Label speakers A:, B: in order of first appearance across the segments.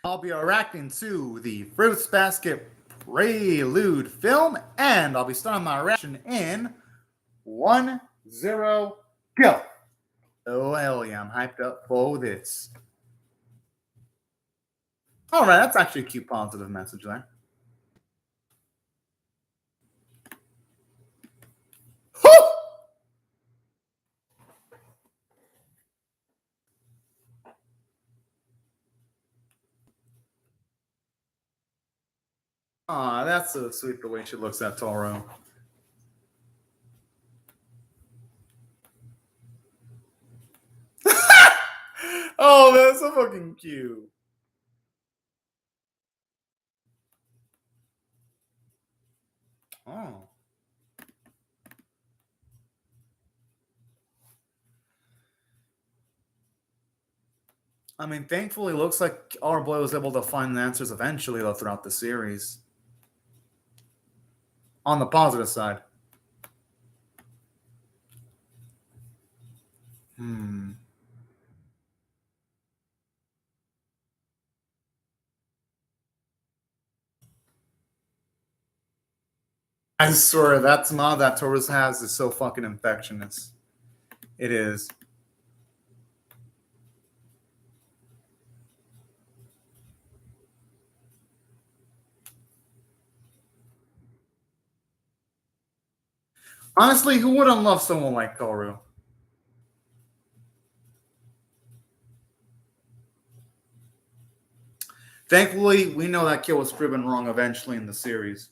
A: I'll be reacting to the Fruits Basket Prelude film, and I'll be starting my reaction in 1-0 go. Oh, hell yeah, I'm hyped up for this. All right, that's actually a cute positive message there. Aw, that's so sweet the way she looks at Toro. Oh, that's so fucking cute. Oh. I mean, thankfully, it looks like our boy was able to find the answers eventually, though, throughout the series. On the positive side. I swear that smile that Taurus has is so fucking infectious. It is. Honestly, who wouldn't love someone like Toru? Thankfully, we know that kid was proven wrong eventually in the series.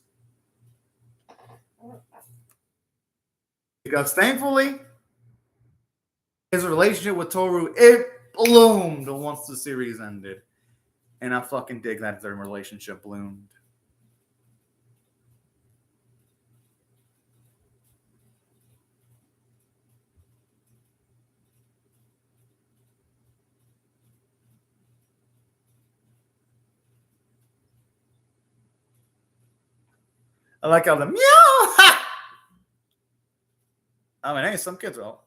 A: Because thankfully, his relationship with Toru, it bloomed once the series ended. And I fucking dig that their relationship bloomed. I like how the meow. I mean, hey, some kids will.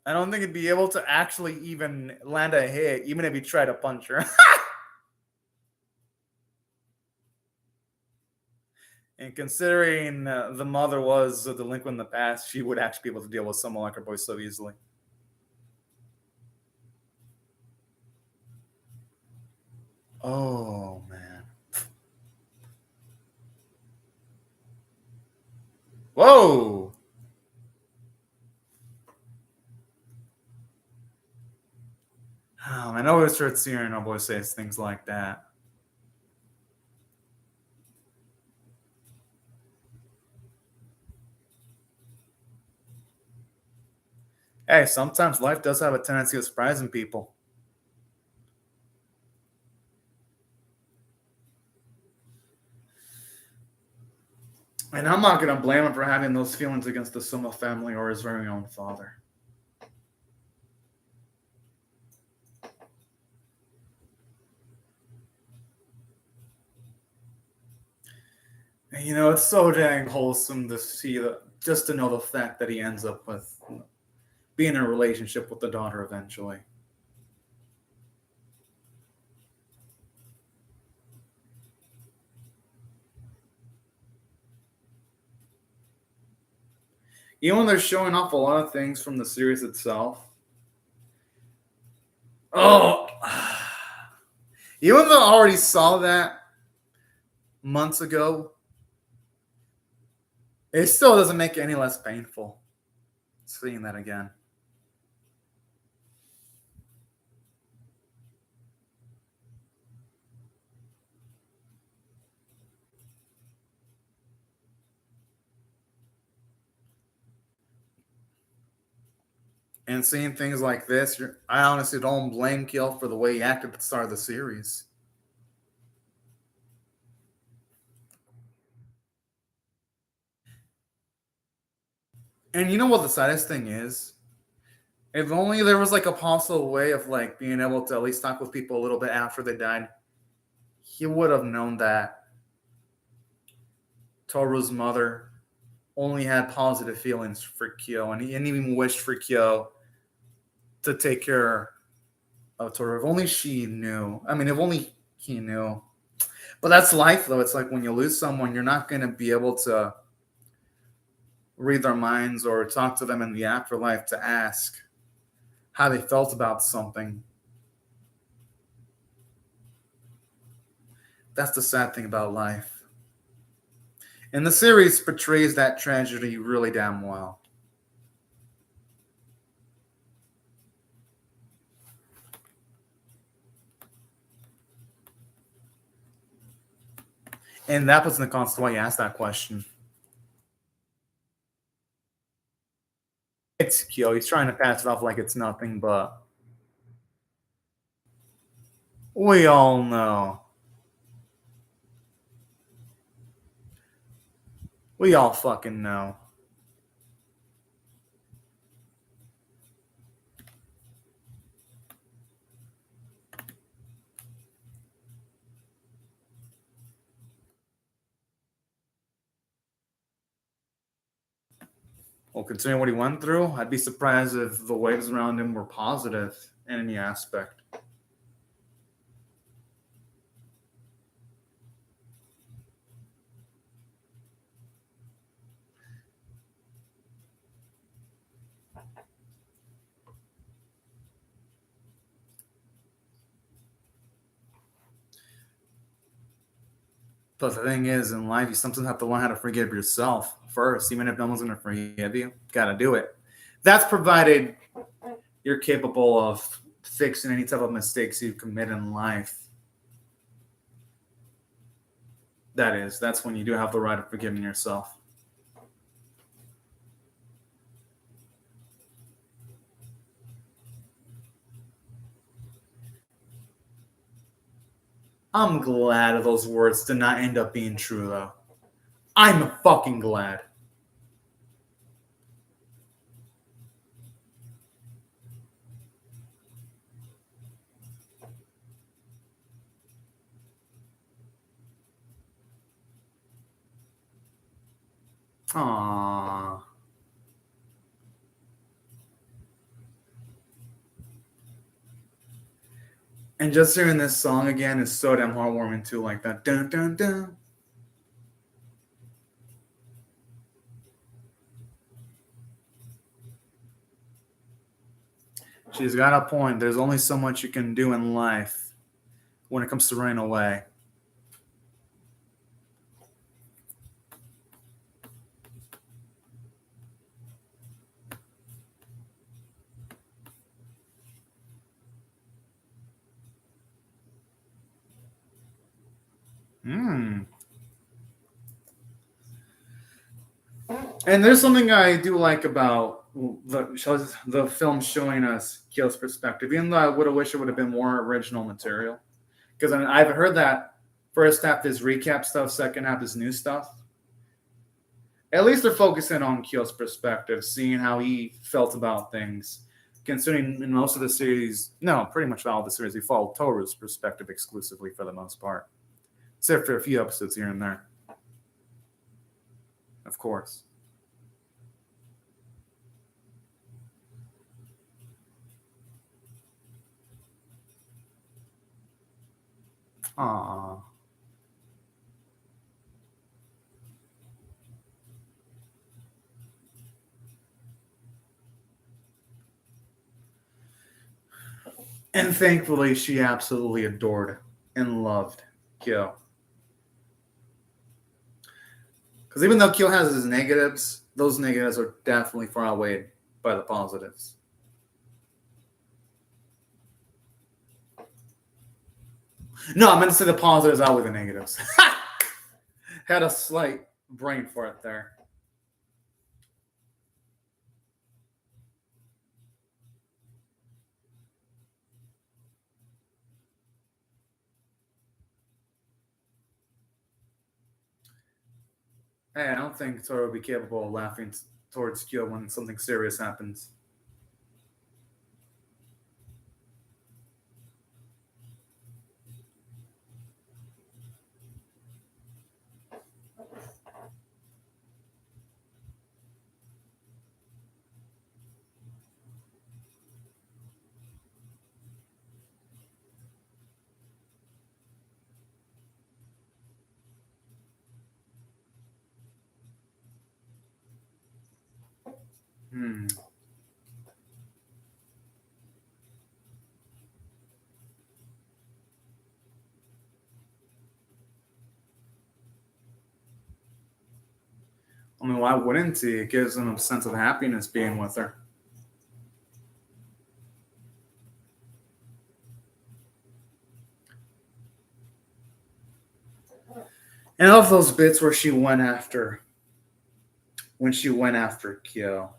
A: I don't think he'd be able to actually even land a hit, even if he tried to punch her. And considering the mother was a delinquent in the past, she would actually be able to deal with someone like her boy so easily. Oh, man. Whoa! I know it's hurts hearing our boy says things like that. Hey, sometimes life does have a tendency of surprising people. And I'm not going to blame him for having those feelings against the Soma family or his very own father. And, you know, it's so dang wholesome to see that, just to know the fact that he ends up with being in a relationship with the daughter eventually. Even when they're showing off a lot of things from the series itself. Oh, even though I already saw that months ago, it still doesn't make it any less painful seeing that again. And seeing things like this, I honestly don't blame Kill for the way he acted at the start of the series. And you know what the saddest thing is? If only there was like a possible way of like being able to at least talk with people a little bit after they died, he would have known that Toru's mother only had positive feelings for Kyo, and he didn't even wish for Kyo to take care of Toru. If only she knew. I mean, if only he knew. But that's life, though. It's like when you lose someone, you're not going to be able to read their minds or talk to them in the afterlife to ask how they felt about something. That's the sad thing about life. And the series portrays that tragedy really damn well. And that was in the context why you asked that question. It's Kyo. He's trying to pass it off like it's nothing, but we all know. We all fucking know. Well, considering what he went through, I'd be surprised if the waves around him were positive in any aspect. But the thing is, in life, you sometimes have to learn how to forgive yourself first, even if no one's going to forgive you. Got to do it. That's provided you're capable of fixing any type of mistakes you commit in life. That's when you do have the right of forgiving yourself. I'm glad those words did not end up being true, though. I'm fucking glad. Aww. And just hearing this song again is so damn heartwarming too, like that dun dun dun. She's got a point. There's only so much you can do in life when it comes to running away. And there's something I do like about the film showing us Kyo's perspective, even though I would have wished it would have been more original material. Because I've heard that first half is recap stuff, second half is new stuff. At least they're focusing on Kyo's perspective, seeing how he felt about things. Considering in most of the series, no, pretty much all the series, we follow Toru's perspective exclusively for the most part. Except for a few episodes here and there. Of course. Aww. And thankfully, she absolutely adored and loved Kyo. Because even though Kyo has his negatives, those negatives are definitely far outweighed by the positives. No, I meant to say the positives outweigh the negatives. Had a slight brain fart there. Hey, I don't think Toru would be capable of laughing towards Kyo when something serious happens. Hmm. I mean, why wouldn't he? It gives him a sense of happiness being with her. And I love those bits where when she went after Kyo,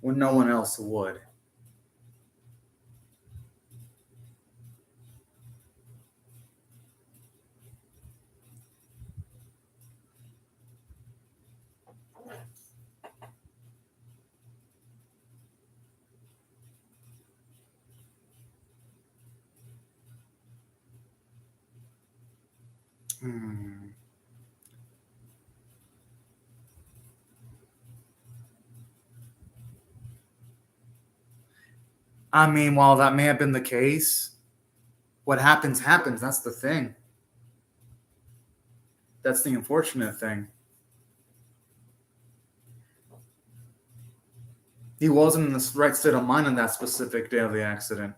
A: when no one else would. Hmm. I mean, while that may have been the case, what happens happens. That's the thing. That's the unfortunate thing. He wasn't in the right state of mind on that specific day of the accident.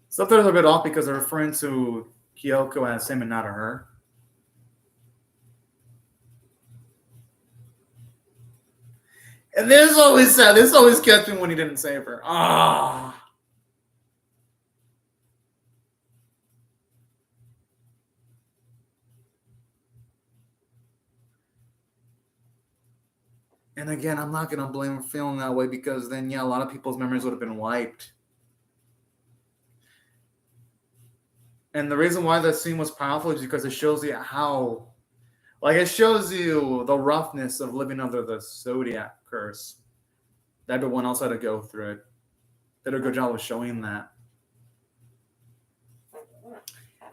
A: So there's a bit off because they're referring to Kyoko as him and not a her. And this always sad. This always kept me when he didn't save her. Ah. And again, I'm not gonna blame him feeling that way because then, yeah, a lot of people's memories would have been wiped. And the reason why that scene was powerful is because it shows you how, like, it shows you the roughness of living under the Zodiac curse. That everyone else had to go through it. Did a good job of showing that.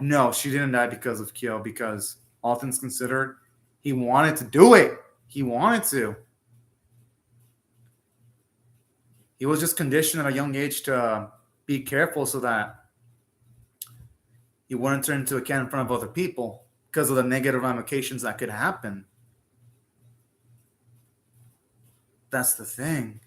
A: No, she didn't die because of Kyo, because all things considered, he wanted to do it. He wanted to. He was just conditioned at a young age to be careful so that he wouldn't turn into a cat in front of other people because of the negative ramifications that could happen. That's the thing.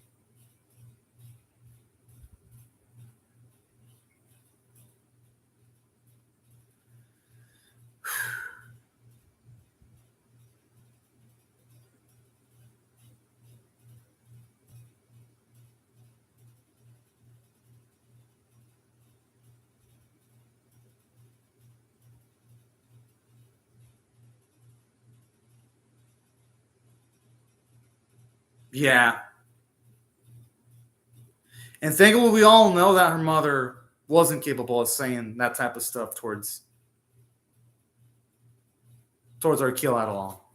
A: Yeah. And thankfully, we all know that her mother wasn't capable of saying that type of stuff towards our kill at all.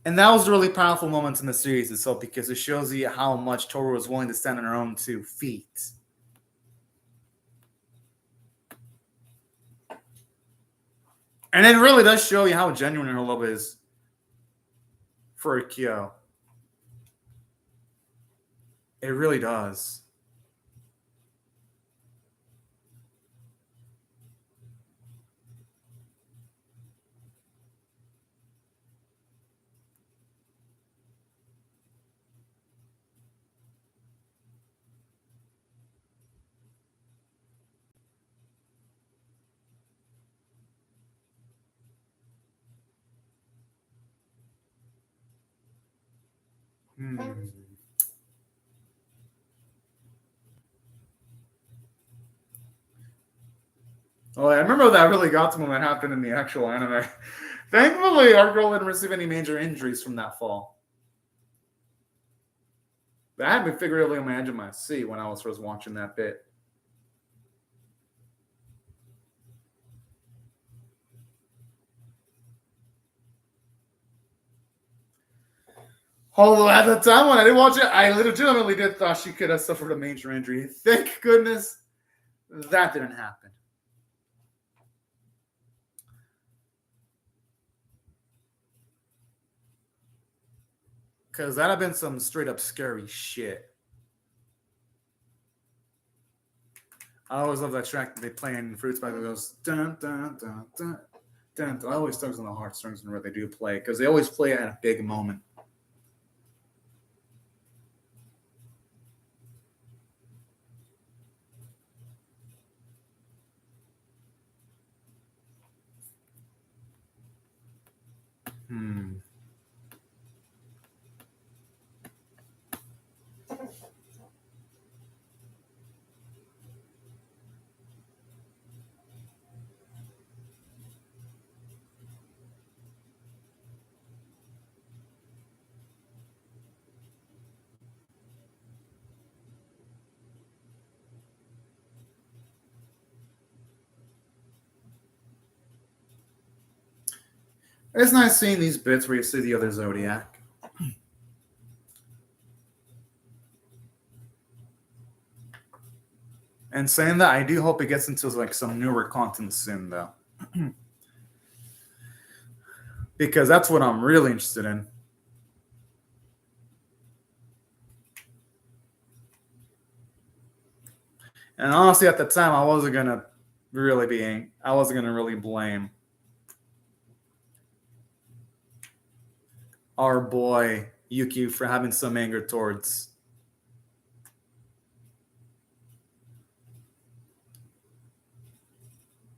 A: And that was really powerful moments in the series itself because it shows you how much Toru was willing to stand on her own 2 feet. And it really does show you how genuine her love is for Kyo. It really does. Oh, I remember that really got to me when that happened in the actual anime. Thankfully, our girl didn't receive any major injuries from that fall. But I had me figuratively imagine my seat when I was first watching that bit. Although at the time when I didn't watch it, I legitimately did thought she could have suffered a major injury. Thank goodness that didn't happen. Because that'd have been some straight up scary shit. I always love that track that they play in Fruits by that goes dun dun dun dun dun. I always tugs on the heartstrings whenever they do play because they always play at a big moment. It's nice seeing these bits where you see the other Zodiac. And saying that, I do hope it gets into like some newer content soon, though. Because that's what I'm really interested in. And honestly, at the time, I wasn't gonna really blame our boy Yuki for having some anger towards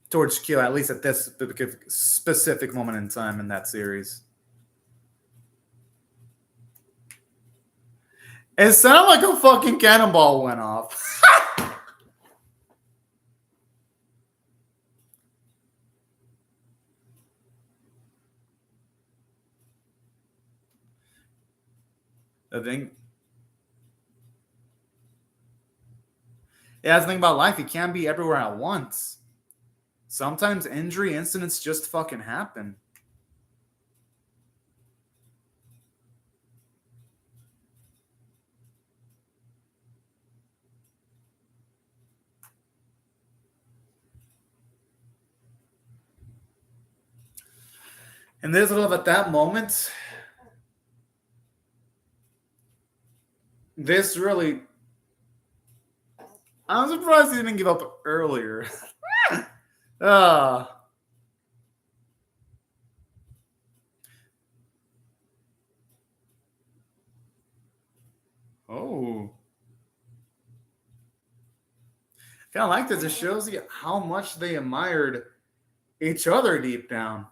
A: Kyo, at least at this specific moment in time in that series. It sounded like a fucking cannonball went off. The thing. Yeah, that's the thing about life. You can't be everywhere at once. Sometimes injury incidents just fucking happen. And there's a little at that moment. This really. I'm surprised he didn't give up earlier. Oh. I kind of like this. It shows you how much they admired each other deep down.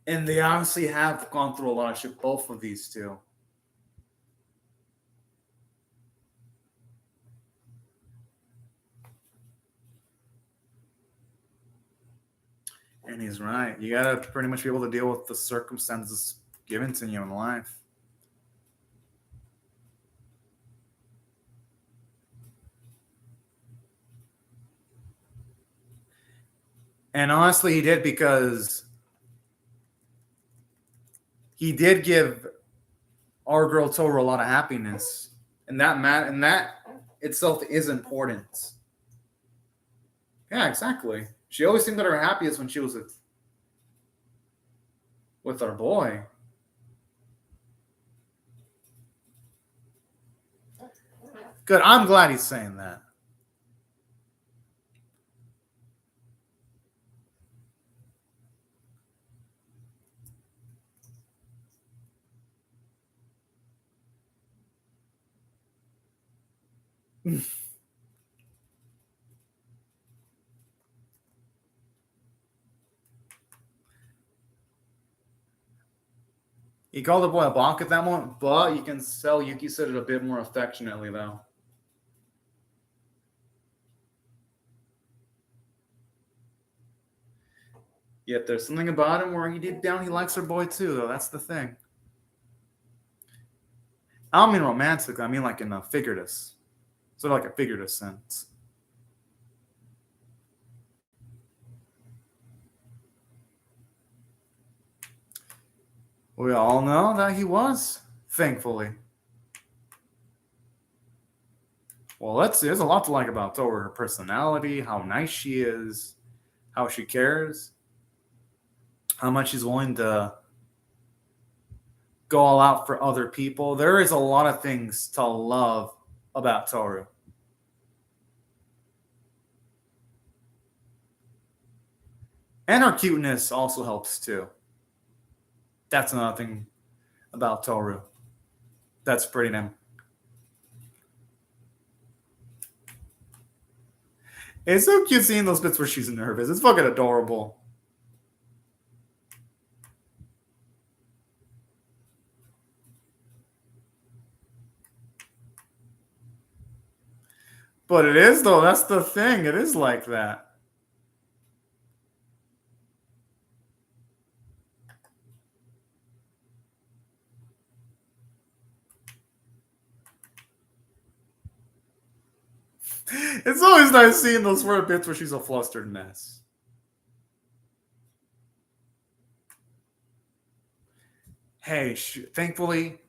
A: And they honestly have gone through a lot of shit, both of these two. And he's right. You gotta pretty much be able to deal with the circumstances given to you in life. And honestly, he did because he did give our girl Toro a lot of happiness, and that itself is important. Yeah, exactly. She always seemed at her happiest when she was with our boy. Good. I'm glad he's saying that. He called the boy a bonk at that moment, but you can tell Yuki said it a bit more affectionately, though. Yet there's something about him where he deep down he likes her boy too, though. That's the thing. I don't mean romantic. I mean like in a figurative, sort of like a figurative sense. We all know that he was, thankfully. Well, let's see. There's a lot to like about Toru. Her personality, how nice she is, how she cares, how much she's willing to go all out for other people. There is a lot of things to love about Toru. And her cuteness also helps too. That's another thing about Toru. That's pretty damn. It's so cute seeing those bits where she's nervous. It's fucking adorable. But it is, though. That's the thing. It is like that. It's always nice seeing those weird bits where she's a flustered mess. Hey, thankfully,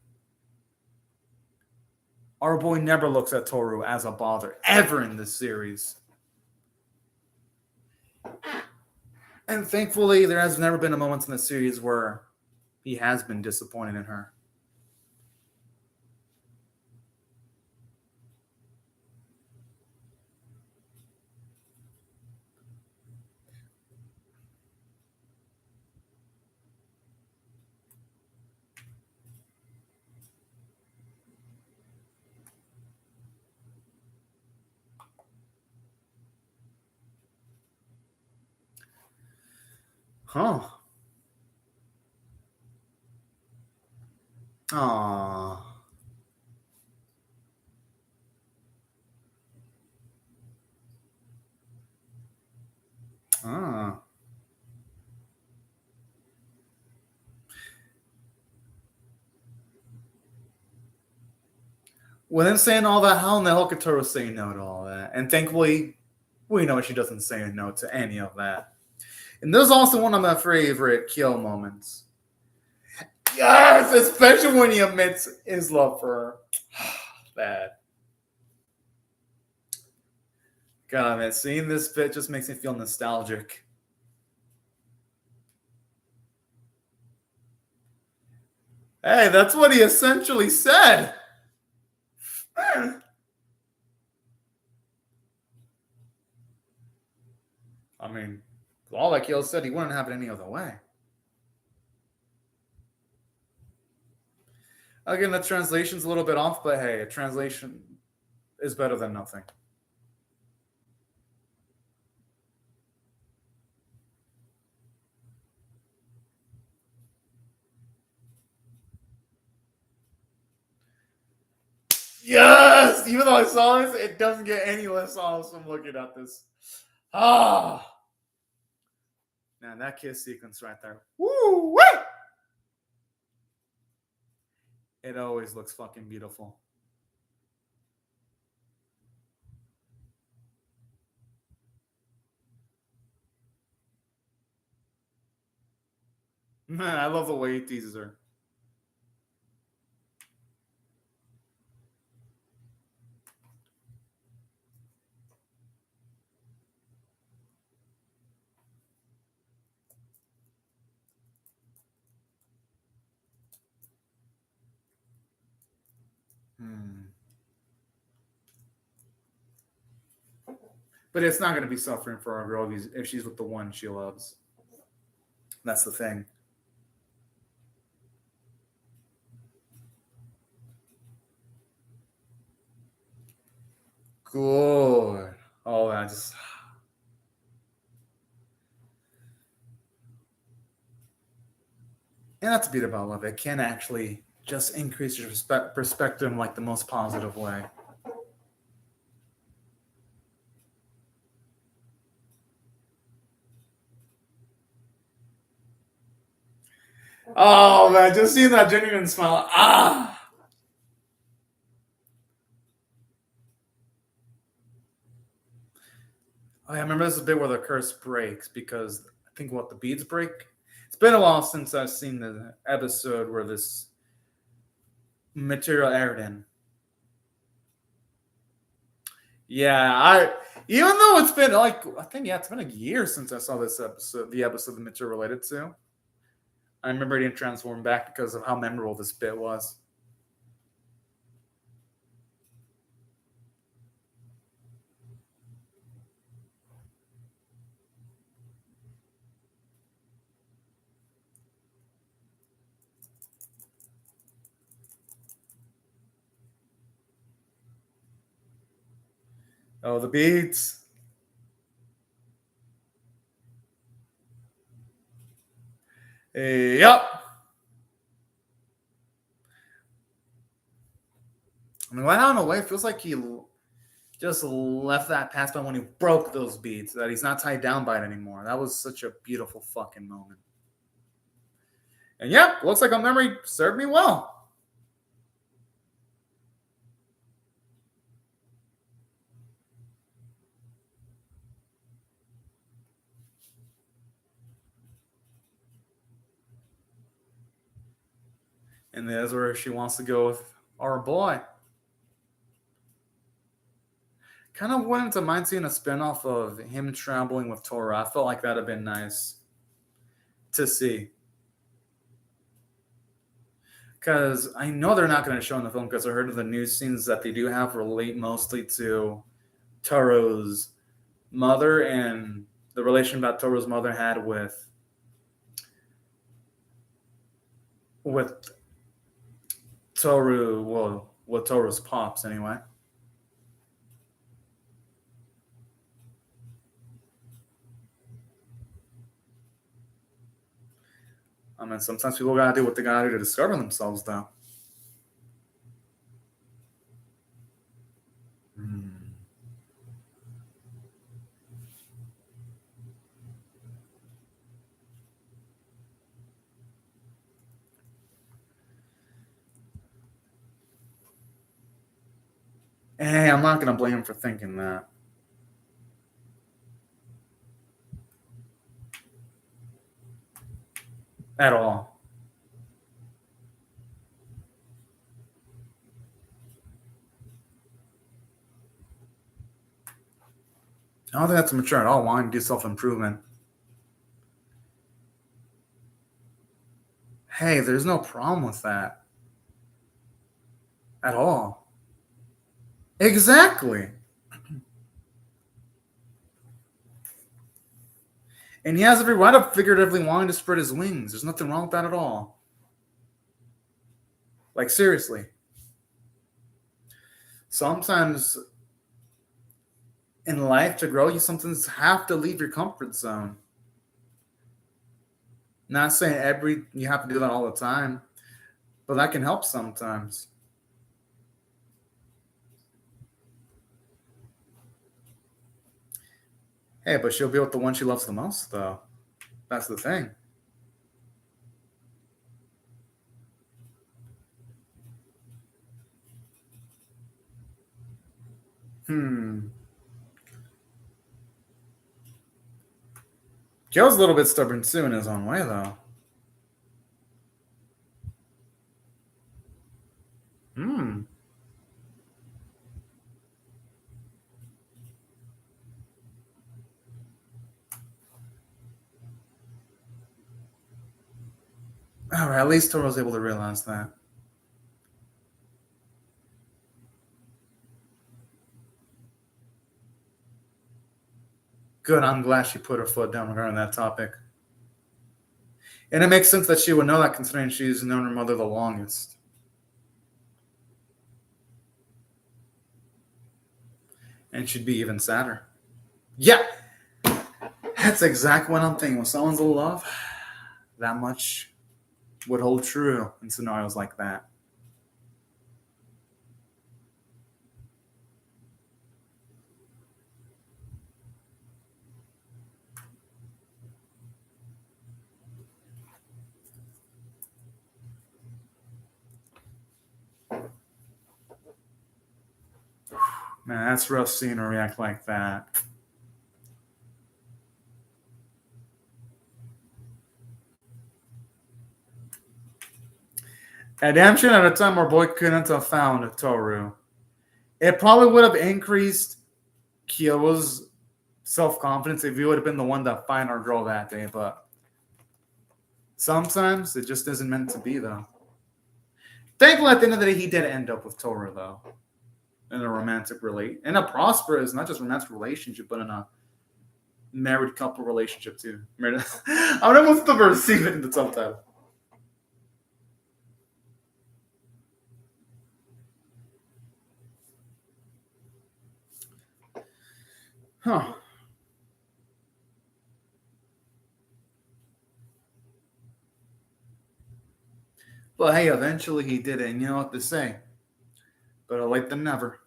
A: our boy never looks at Toru as a bother, ever in this series. And thankfully, there has never been a moment in the series where he has been disappointed in her. Huh. Aww. Ah. With him saying all that, how in the hell could Toru say no to all that? And thankfully, we know she doesn't say no to any of that. And there's also one of my favorite Kyo moments. Yes, especially when he admits his love for her. That. God, man, seeing this bit just makes me feel nostalgic. Hey, that's what he essentially said. I mean, all like Kyo said, he wouldn't have it any other way. Again, the translation's a little bit off, but hey, a translation is better than nothing. Yes! Even though I saw this, it doesn't get any less awesome looking at this. Ah! Man, that kiss sequence right there. Woo! Woo! It always looks fucking beautiful. Man, I love the way he teases her. But it's not going to be suffering for our girl if she's with the one she loves. That's the thing. Good. Oh, I just. And that's the beauty about love. It can actually just increase your perspective in like the most positive way. Oh man, just seeing that genuine smile. Ah. Oh, yeah, I remember this is a bit where the curse breaks because I think what the beads break. It's been a while since I've seen the episode where this material aired in. Yeah, I even though it's been like I think it's been a year since I saw this episode, the episode the Mitchell related to. I remember it didn't transform back because of how memorable this bit was. Oh, the beats. Yep. I mean, right out in a way, it feels like he just left that past by when he broke those beats, that he's not tied down by it anymore. That was such a beautiful fucking moment. And yep, looks like a memory served me well. And there's where she wants to go with our boy. Kind of wouldn't mind seeing a spinoff of him traveling with Torah. I felt like that'd have been nice to see. Because I know they're not going to show in the film because I heard of the news scenes that they do have relate mostly to Toro's mother and the relation that Toro's mother had with Toru, well, with Toru's pops anyway. I mean, sometimes people gotta do what they gotta do to discover themselves, though. Hey, I'm not gonna blame him for thinking that. At all. I don't think that's mature at all, wanting to do self-improvement. Hey, there's no problem with that. At all. Exactly. And he has every right of figuratively wanting to spread his wings. There's nothing wrong with that at all. Like, seriously. Sometimes in life, to grow, you sometimes have to leave your comfort zone. Not saying you have to do that all the time, but that can help sometimes. Hey, but she'll be with the one she loves the most, though. That's the thing. Joe's a little bit stubborn too in his own way, though. All right, at least Toro's able to realize that. Good, I'm glad she put her foot down regarding that topic. And it makes sense that she would know that considering she's known her mother the longest. And she'd be even sadder. Yeah, that's exactly what I'm thinking. When someone's in love, that much would hold true in scenarios like that. Man, that's rough seeing her react like that. Adaption at a time our boy couldn't have found Toru. It probably would have increased Kyo's self-confidence if he would have been the one to find our girl that day, but sometimes it just isn't meant to be, though. Thankfully, at the end of the day, he did end up with Toru, though, in a in a prosperous, not just romantic relationship, but in a married couple relationship, too. I would almost never receive it in the subtitle. Huh. But hey, eventually he did it, and you know what to say. Better late than never.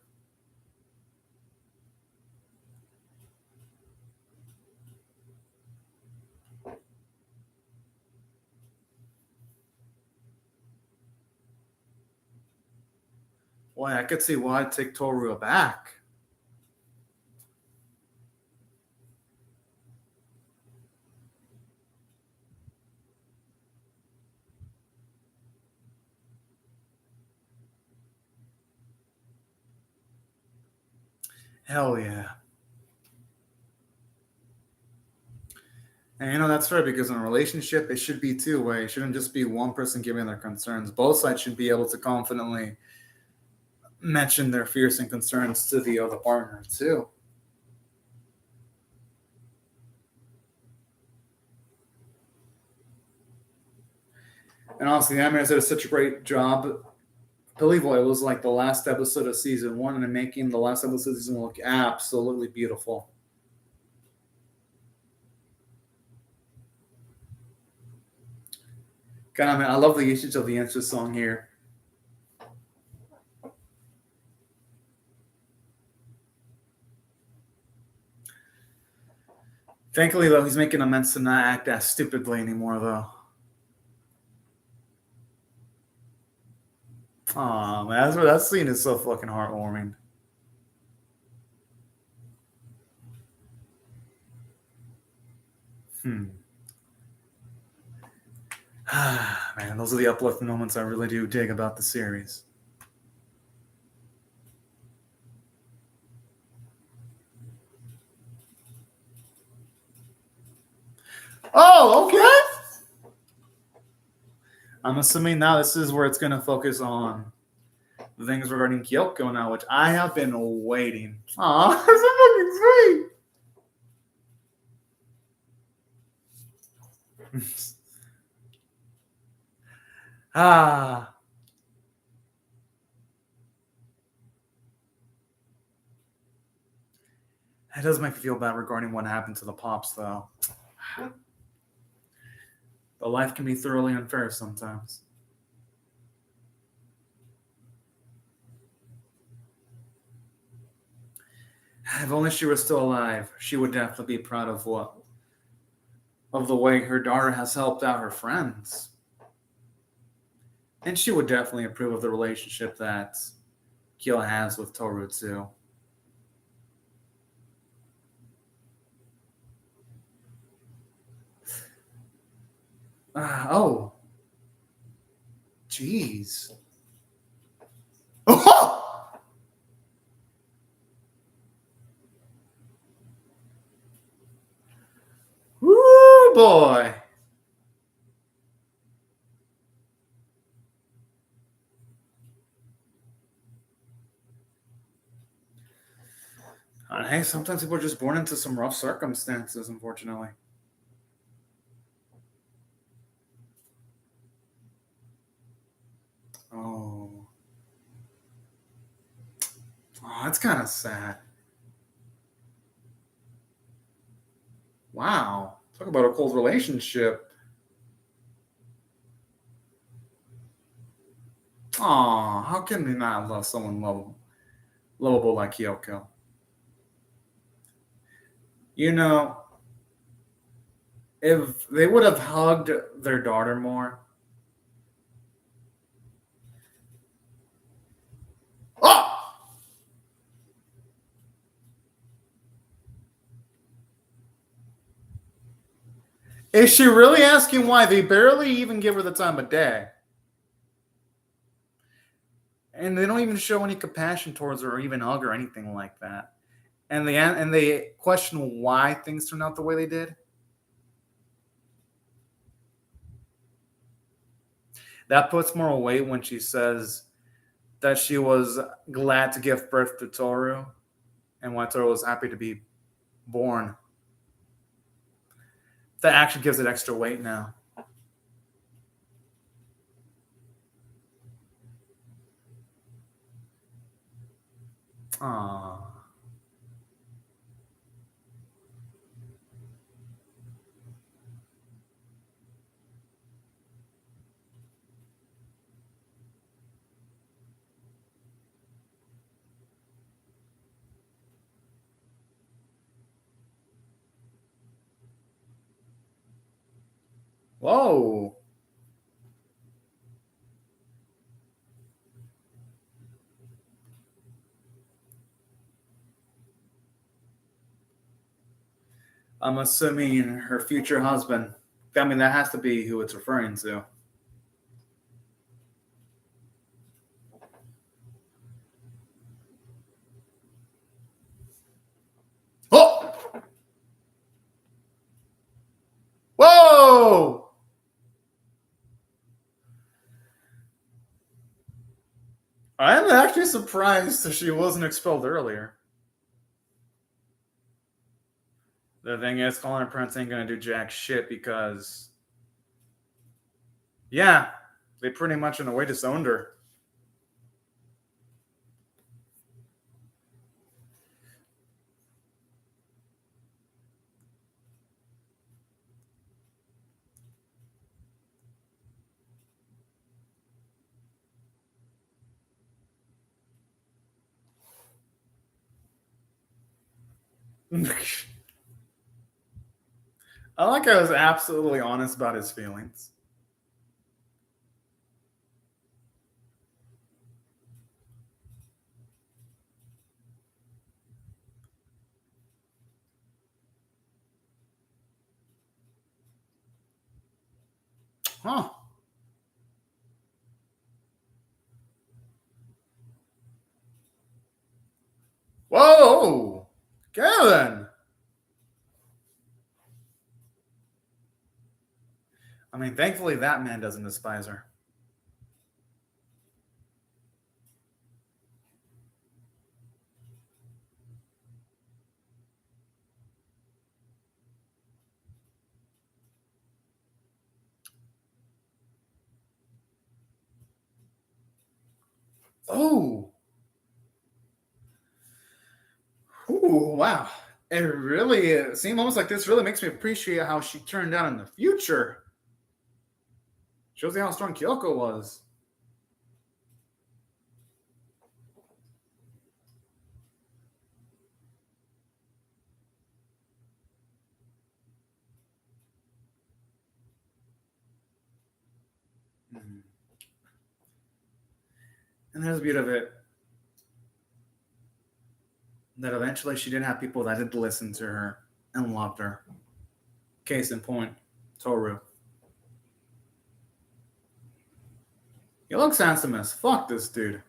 A: Boy, I could see why I'd take Toru back. Hell yeah. And you know, that's fair because in a relationship, it should be two-way. It shouldn't just be one person giving their concerns. Both sides should be able to confidently mention their fears and concerns to the other partner, too. And honestly, the animators did such a great job. I believe it was like the last episode of season 1 and making the last episode of season 1 look absolutely beautiful. God, I mean, I love the usage of the intro song here. Thankfully, though, he's making amends to not act as stupidly anymore, though. Aw, man, that scene is so fucking heartwarming. Man, those are the uplifting moments I really do dig about the series. Oh, okay. I'm assuming now this is where it's going to focus on the things regarding Kyoko now, which I have been waiting. Aw, that's so fucking sweet. Ah. It does make me feel bad regarding what happened to the Pops, though. But life can be thoroughly unfair sometimes. If only she were still alive, she would definitely be proud of the way her daughter has helped out her friends. And she would definitely approve of the relationship that Kyo has with Toru too. Oh. Jeez. Oh! Woo, boy. Hey, sometimes people are just born into some rough circumstances, unfortunately. Oh. Oh, that's kind of sad. Wow. Talk about a cold relationship. Aw, how can we not love someone lovable like Kyoko? You know, if they would have hugged their daughter more. Oh! Is she really asking why? They barely even give her the time of day. And they don't even show any compassion towards her or even hug or anything like that. and they question why things turned out the way they did. That puts more weight when she says that she was glad to give birth to Toru and why Toru was happy to be born. That actually gives it extra weight now. Aww. Whoa. I'm assuming her future husband. I mean, that has to be who it's referring to. Oh! Whoa! I'm actually surprised that she wasn't expelled earlier. The thing is, calling her parents ain't gonna do jack shit because, yeah, they pretty much in a way disowned her. I like I was absolutely honest about his feelings. Huh. Whoa! Kevin! I mean, thankfully that man doesn't despise her. Oh! Ooh, wow. It really, seeing moments like this really makes me appreciate how she turned out in the future. Shows you how strong Kyoko was. Mhm. And there's the beauty of it. That eventually she did have people that did listen to her and loved her. Case in point, Toru. He looks handsome as fuck, this dude,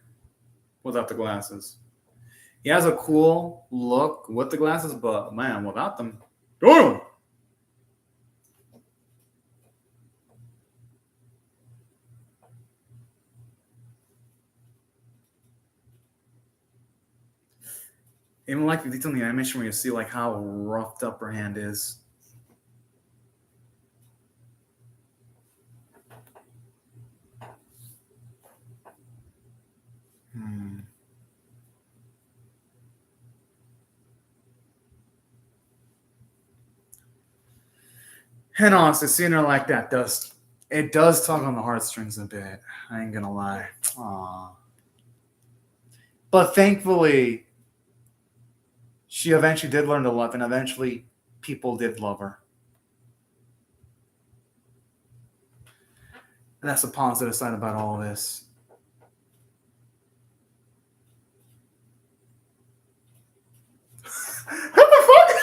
A: without the glasses. He has a cool look with the glasses, but man, without them, damn! Even like the detail in the animation where you see like how roughed up her hand is. And honestly, seeing her like that does tug on the heartstrings a bit. I ain't gonna lie. Aww. But thankfully, she eventually did learn to love, and eventually people did love her. And that's the positive side about all of this. What the fuck?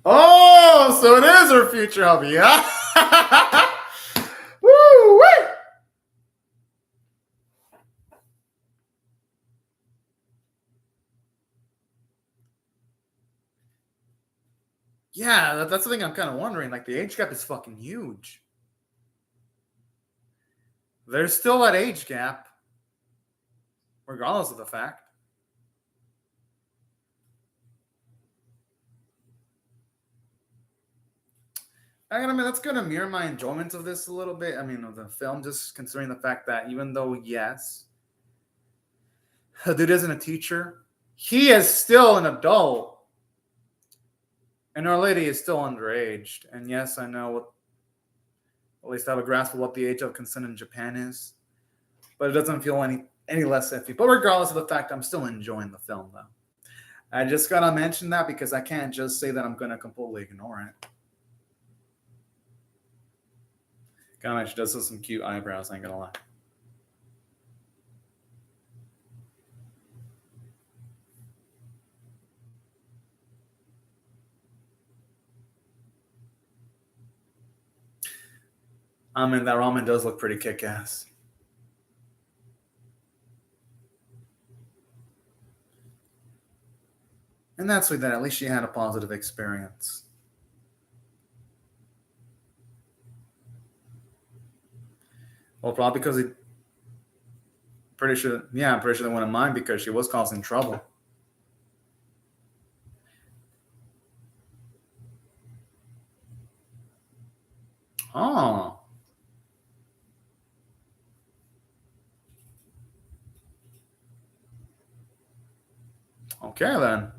A: Oh, so it is her future hubby, huh? Woo! Yeah, that's the thing I'm kind of wondering. Like, the age gap is fucking huge. There's still that age gap, regardless of the fact. I mean, that's going to mirror my enjoyment of this a little bit. I mean, of the film, just considering the fact that even though, yes, the dude isn't a teacher, he is still an adult. And our lady is still underage. And yes, I know what, at least I have a grasp of what the age of consent in Japan is. But it doesn't feel any less iffy. But regardless of the fact, I'm still enjoying the film, though. I just got to mention that because I can't just say that I'm going to completely ignore it. God, she does have some cute eyebrows, I ain't gonna lie. I mean, that ramen does look pretty kick-ass. And that's sweet that at least she had a positive experience. Well, probably because I'm pretty sure they wouldn't mind because she was causing trouble. Oh. Okay, then.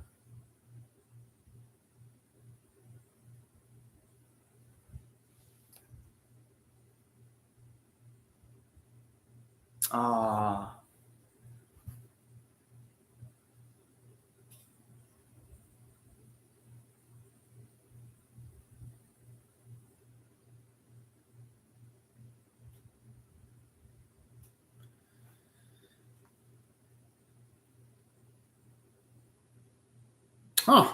A: Ah. Huh.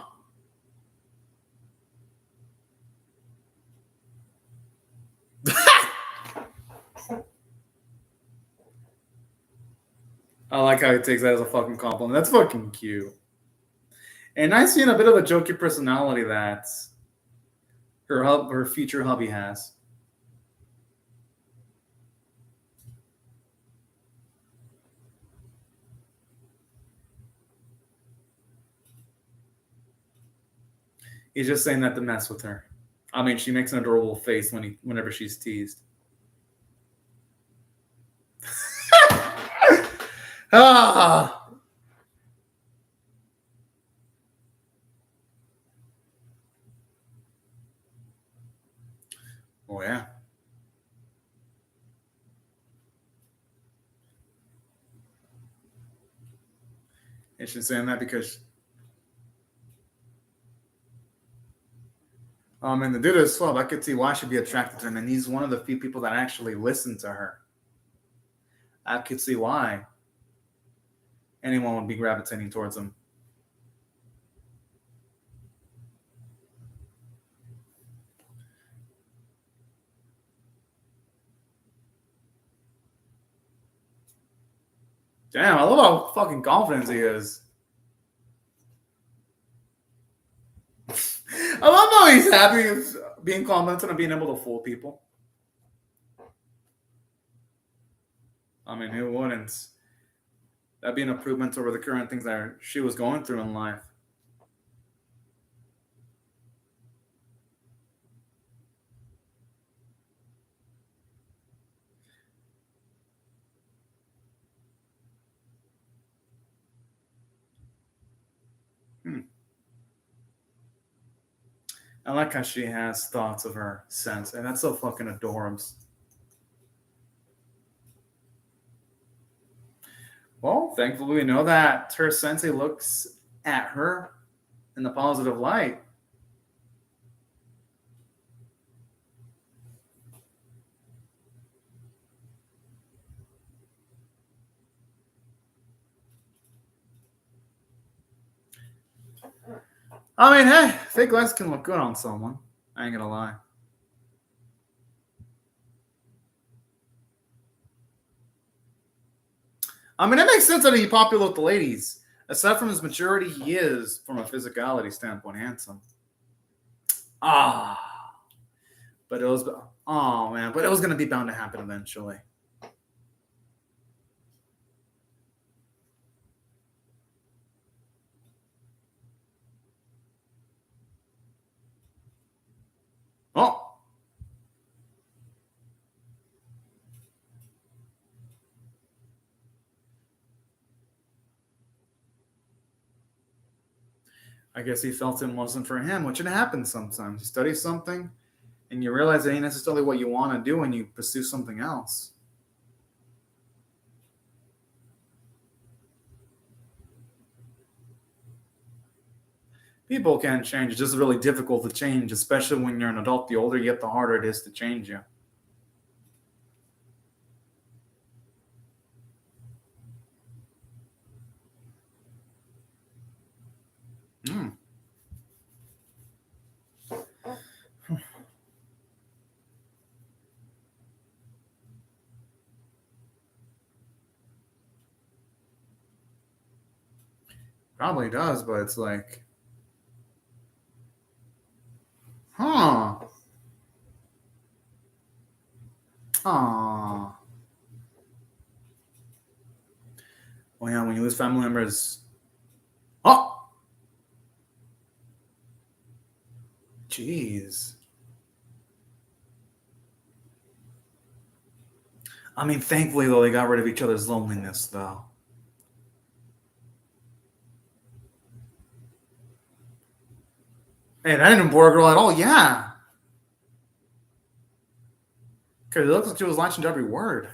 A: I like how he takes that as a fucking compliment. That's fucking cute. And I see in a bit of a jokey personality that her future hubby has. He's just saying that to mess with her. I mean, she makes an adorable face whenever she's teased. Ah. Oh yeah. And she's saying that because and the dude is swell. I could see why she'd be attracted to him, and he's one of the few people that actually listen to her. I could see why anyone would be gravitating towards him. Damn, I love how fucking confident he is. I love how he's happy with being confident and being able to fool people. I mean, who wouldn't? That'd be an improvement over the current things that she was going through in life. I like how she has thoughts of her sense, and that's so fucking adorable. Well, thankfully, we know that her sensei looks at her in the positive light. I mean, hey, fake legs can look good on someone. I ain't gonna lie. I mean, it makes sense that he's popular with the ladies. Aside from his maturity, he is, from a physicality standpoint, handsome. Ah, but it was. Oh man, but it was gonna be bound to happen eventually. Oh, I guess he felt it wasn't for him, which it happens sometimes. You study something, and you realize it ain't necessarily what you want to do, and you pursue something else. People can change. It's just really difficult to change, especially when you're an adult. The older you get, the harder it is to change you. Mm. Probably does, but it's like, huh? Aw. Well, yeah, when you lose family members. Oh, jeez. I mean, thankfully, though, they got rid of each other's loneliness, though. Hey, that didn't bore a girl at all. Yeah. Because it looks like she was latching to every word.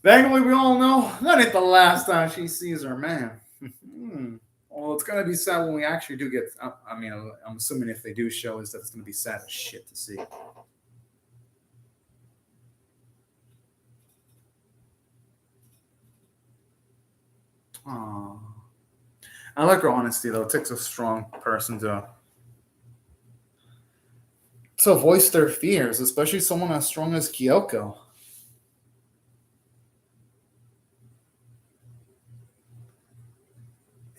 A: Thankfully, we all know that ain't the last time she sees her man. Hmm. Well, it's gonna be sad when we actually do get. I mean, I'm assuming if they do show us that it's gonna be sad as shit to see. Aww. I like her honesty though. It takes a strong person to voice their fears, especially someone as strong as Kyoko.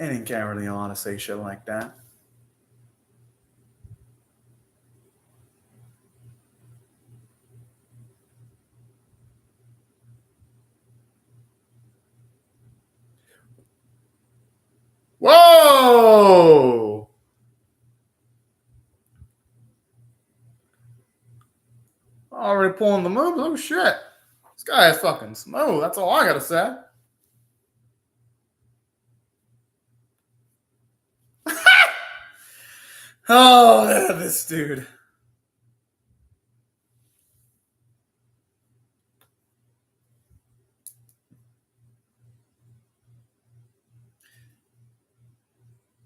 A: And he can't really ought to say shit like that. Whoa! Already pulling the moves. Oh shit! This guy is fucking smooth. That's all I gotta say. Oh, yeah, this dude.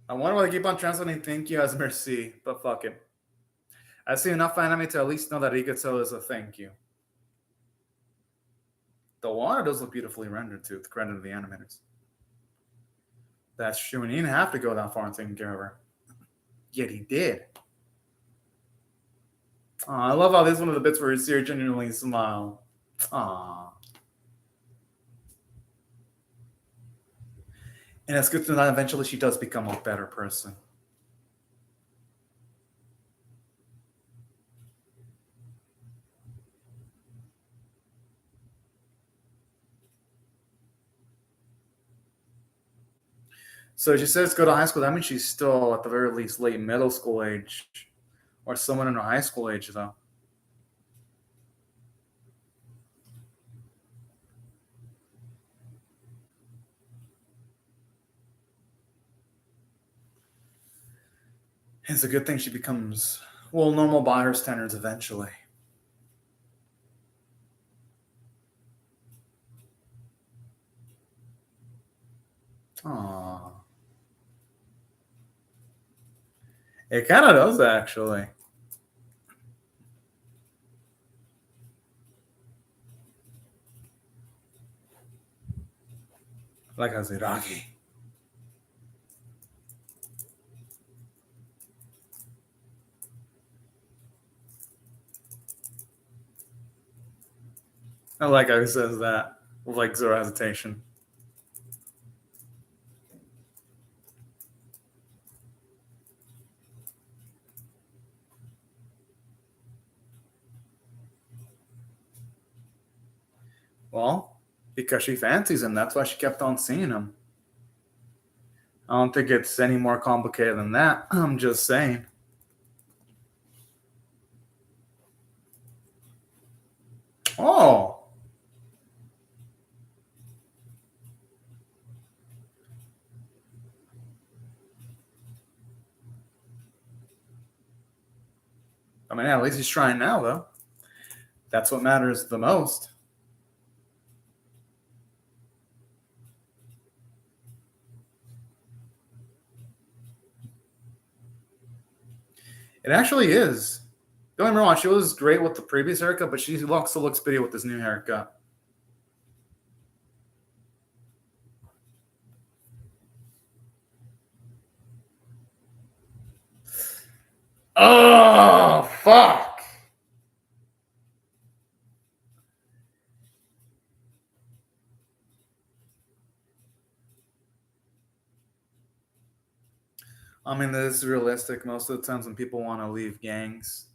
A: I wonder why they keep on translating thank you as merci, but fuck it. I've seen enough anime to at least know that Igato is a thank you. The water does look beautifully rendered too, with credit to the animators. That's true, and he didn't have to go that far in taking care of her. Yet he did. Aw, I love how this is one of the bits where you see her genuinely smile. Aww. And it's good to know that eventually she does become a better person. So she says go to high school. That means she's still, at the very least, late middle school age, or someone in her high school age, though. It's a good thing she becomes, well, normal by her standards eventually. Aww. It kind of does, actually. Like Aziragi. I like how he says that with like zero hesitation. Well, because she fancies him, that's why she kept on seeing him. I don't think it's any more complicated than that. I'm just saying. Oh. I mean, at least he's trying now, though. That's what matters the most. It actually is. Don't get me wrong, she was great with the previous haircut, but she also looks pretty with this new haircut. Oh, fuck. I mean, this is realistic. Most of the times when people want to leave gangs,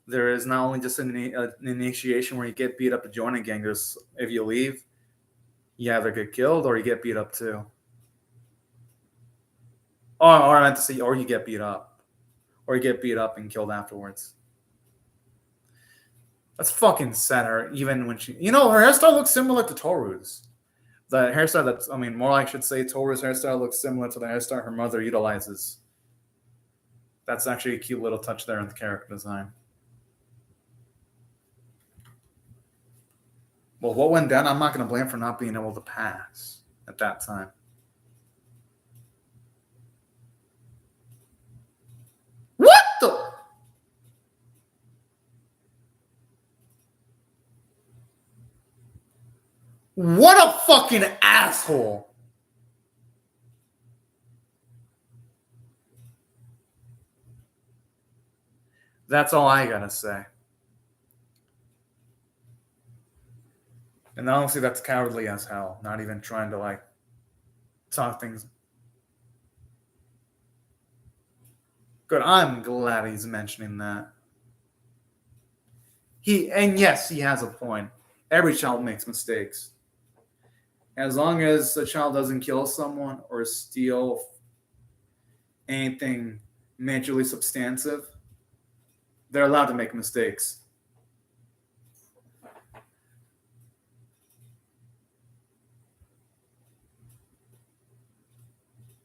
A: there is not only just an initiation where you get beat up to join a gang. There's, if you leave, you either get killed or you get beat up too. Or I meant to say, or you get beat up. Or you get beat up and killed afterwards. That's fucking sad. Her, even when she, her hairstyle looks similar to Toru's. The hairstyle that's, I mean, more like I should say Toru's hairstyle looks similar to the hairstyle her mother utilizes. That's actually a cute little touch there in the character design. Well, what went down, I'm not going to blame for not being able to pass at that time. What the? What a fucking asshole. That's all I gotta say. And honestly, that's cowardly as hell. Not even trying to like talk things. Good. I'm glad he's mentioning that. And yes, he has a point. Every child makes mistakes. As long as a child doesn't kill someone or steal anything majorly substantive, they're allowed to make mistakes.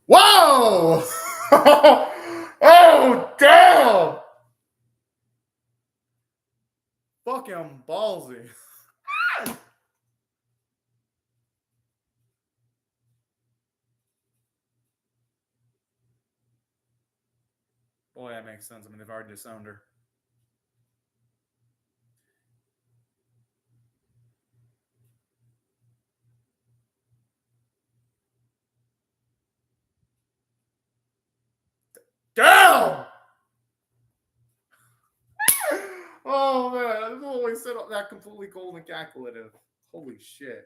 A: Whoa! Oh, damn! Fucking ballsy. Boy, that makes sense. I mean, they've already disowned her. Damn! Oh, man. I've always said that completely cold and calculative. Holy shit.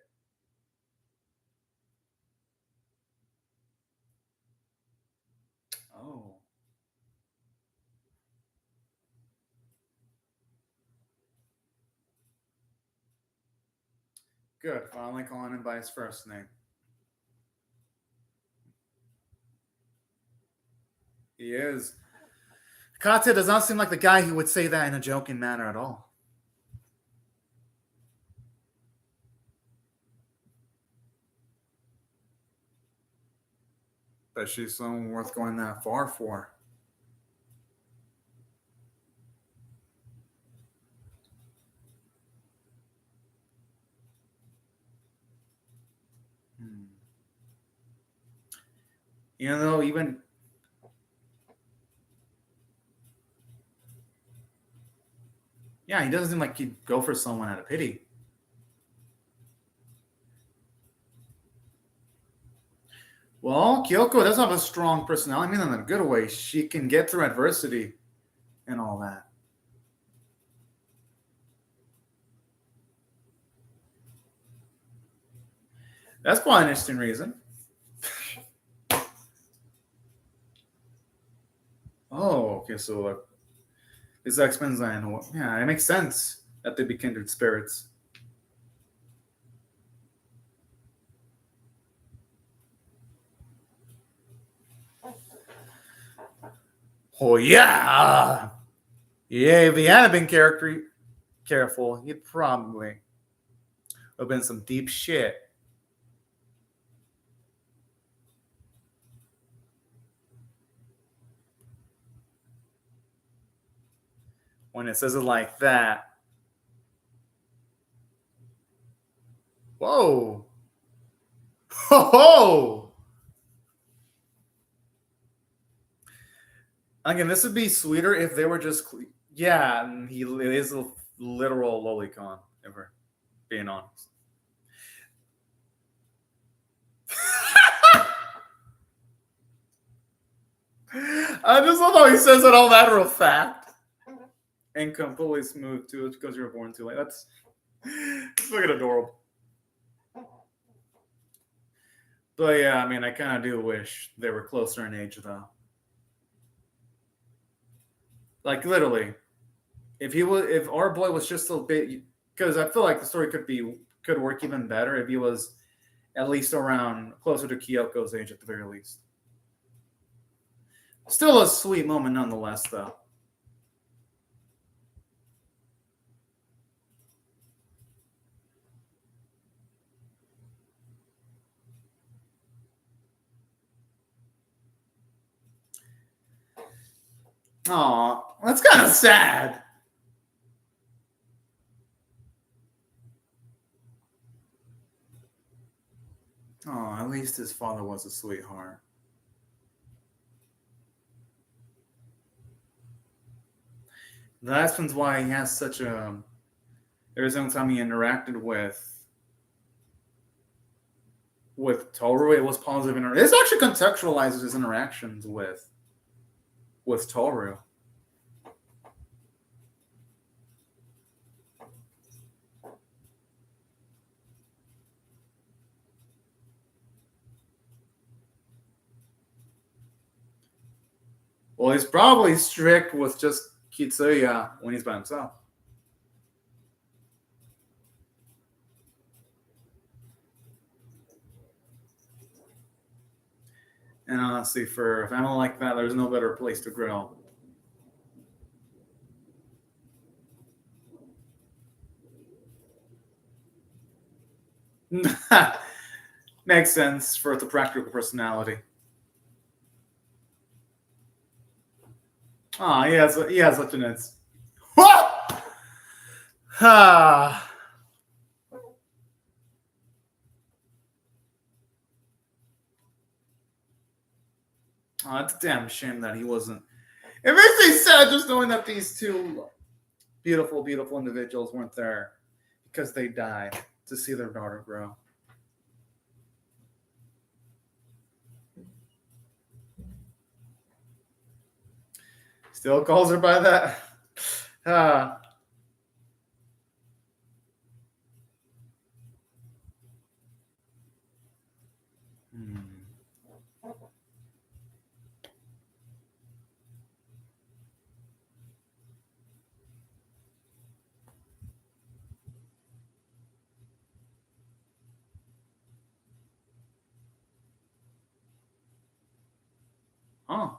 A: Oh. Good. Finally calling him by his first name. He is. Katya does not seem like the guy who would say that in a joking manner at all. But she's someone worth going that far for. Even yeah, he doesn't seem like he'd go for someone out of pity. Well, Kyoko does have a strong personality. I mean, in a good way. She can get through adversity and all that. That's quite an interesting reason. Oh, okay. So this X-Men's line. Yeah, it makes sense that they be kindred spirits. Oh yeah, yeah. If he hadn't been careful, he'd probably have been some deep shit. When it says it like that. Whoa. Ho ho. Again, this would be sweeter if they were just. Yeah, and he is a literal lolicon, if we're being honest. I just love how he says it all matter of fact and completely smooth too. It's because you were born too late. That's fucking adorable. But yeah, I mean, I kind of do wish they were closer in age though. Like literally, if our boy was just a bit, because I feel like the story could work even better if he was at least around closer to Kyoko's age at the very least. Still a sweet moment nonetheless, though. Aw, that's kind of sad. Oh, at least his father was a sweetheart. That's why he has such a. Every single time he interacted with Toru, it was positive. This actually contextualizes his interactions with Toru. Well, he's probably strict with just Kitsuya when he's by himself. And honestly, for a family like that, there's no better place to grow. Makes sense for the practical personality. Ah, he has such an it's. Ah. Oh, it's a damn shame that he wasn't. It makes me sad just knowing that these two beautiful, beautiful individuals weren't there because they died to see their daughter grow. Still calls her by that. Ah. Oh.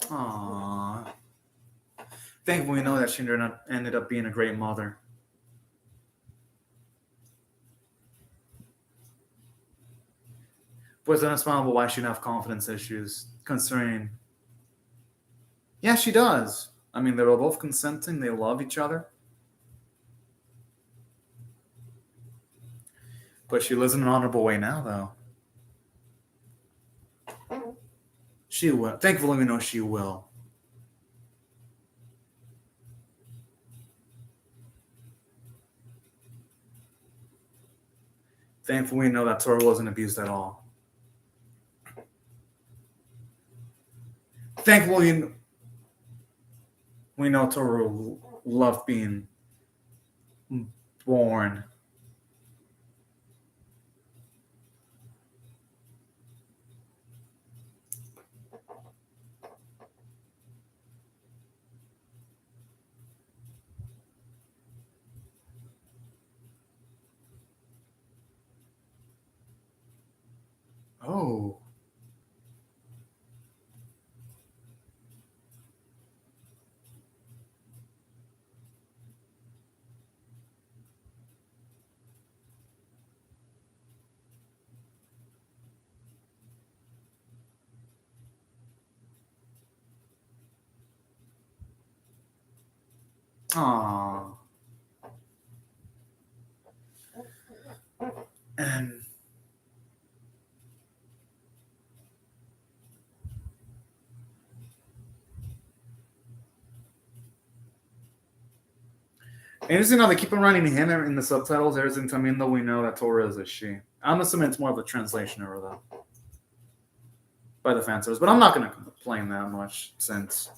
A: Aww. Thankfully, we know that she ended up being a great mother. But it's understandable why she'd have confidence issues, considering. Yeah, she does. I mean, they were both consenting. They love each other. But she lives in an honorable way now, though. She will. Thankfully, we know she will. Thankfully, we know that Toru wasn't abused at all. Thankfully, we know Toru loved being born. Oh. Aww. And interesting how they keep on writing him in the subtitles every single time, even though we know that Tora is a she. I'm assuming it's more of a translation error, though, by the fan subs. But I'm not going to complain that much since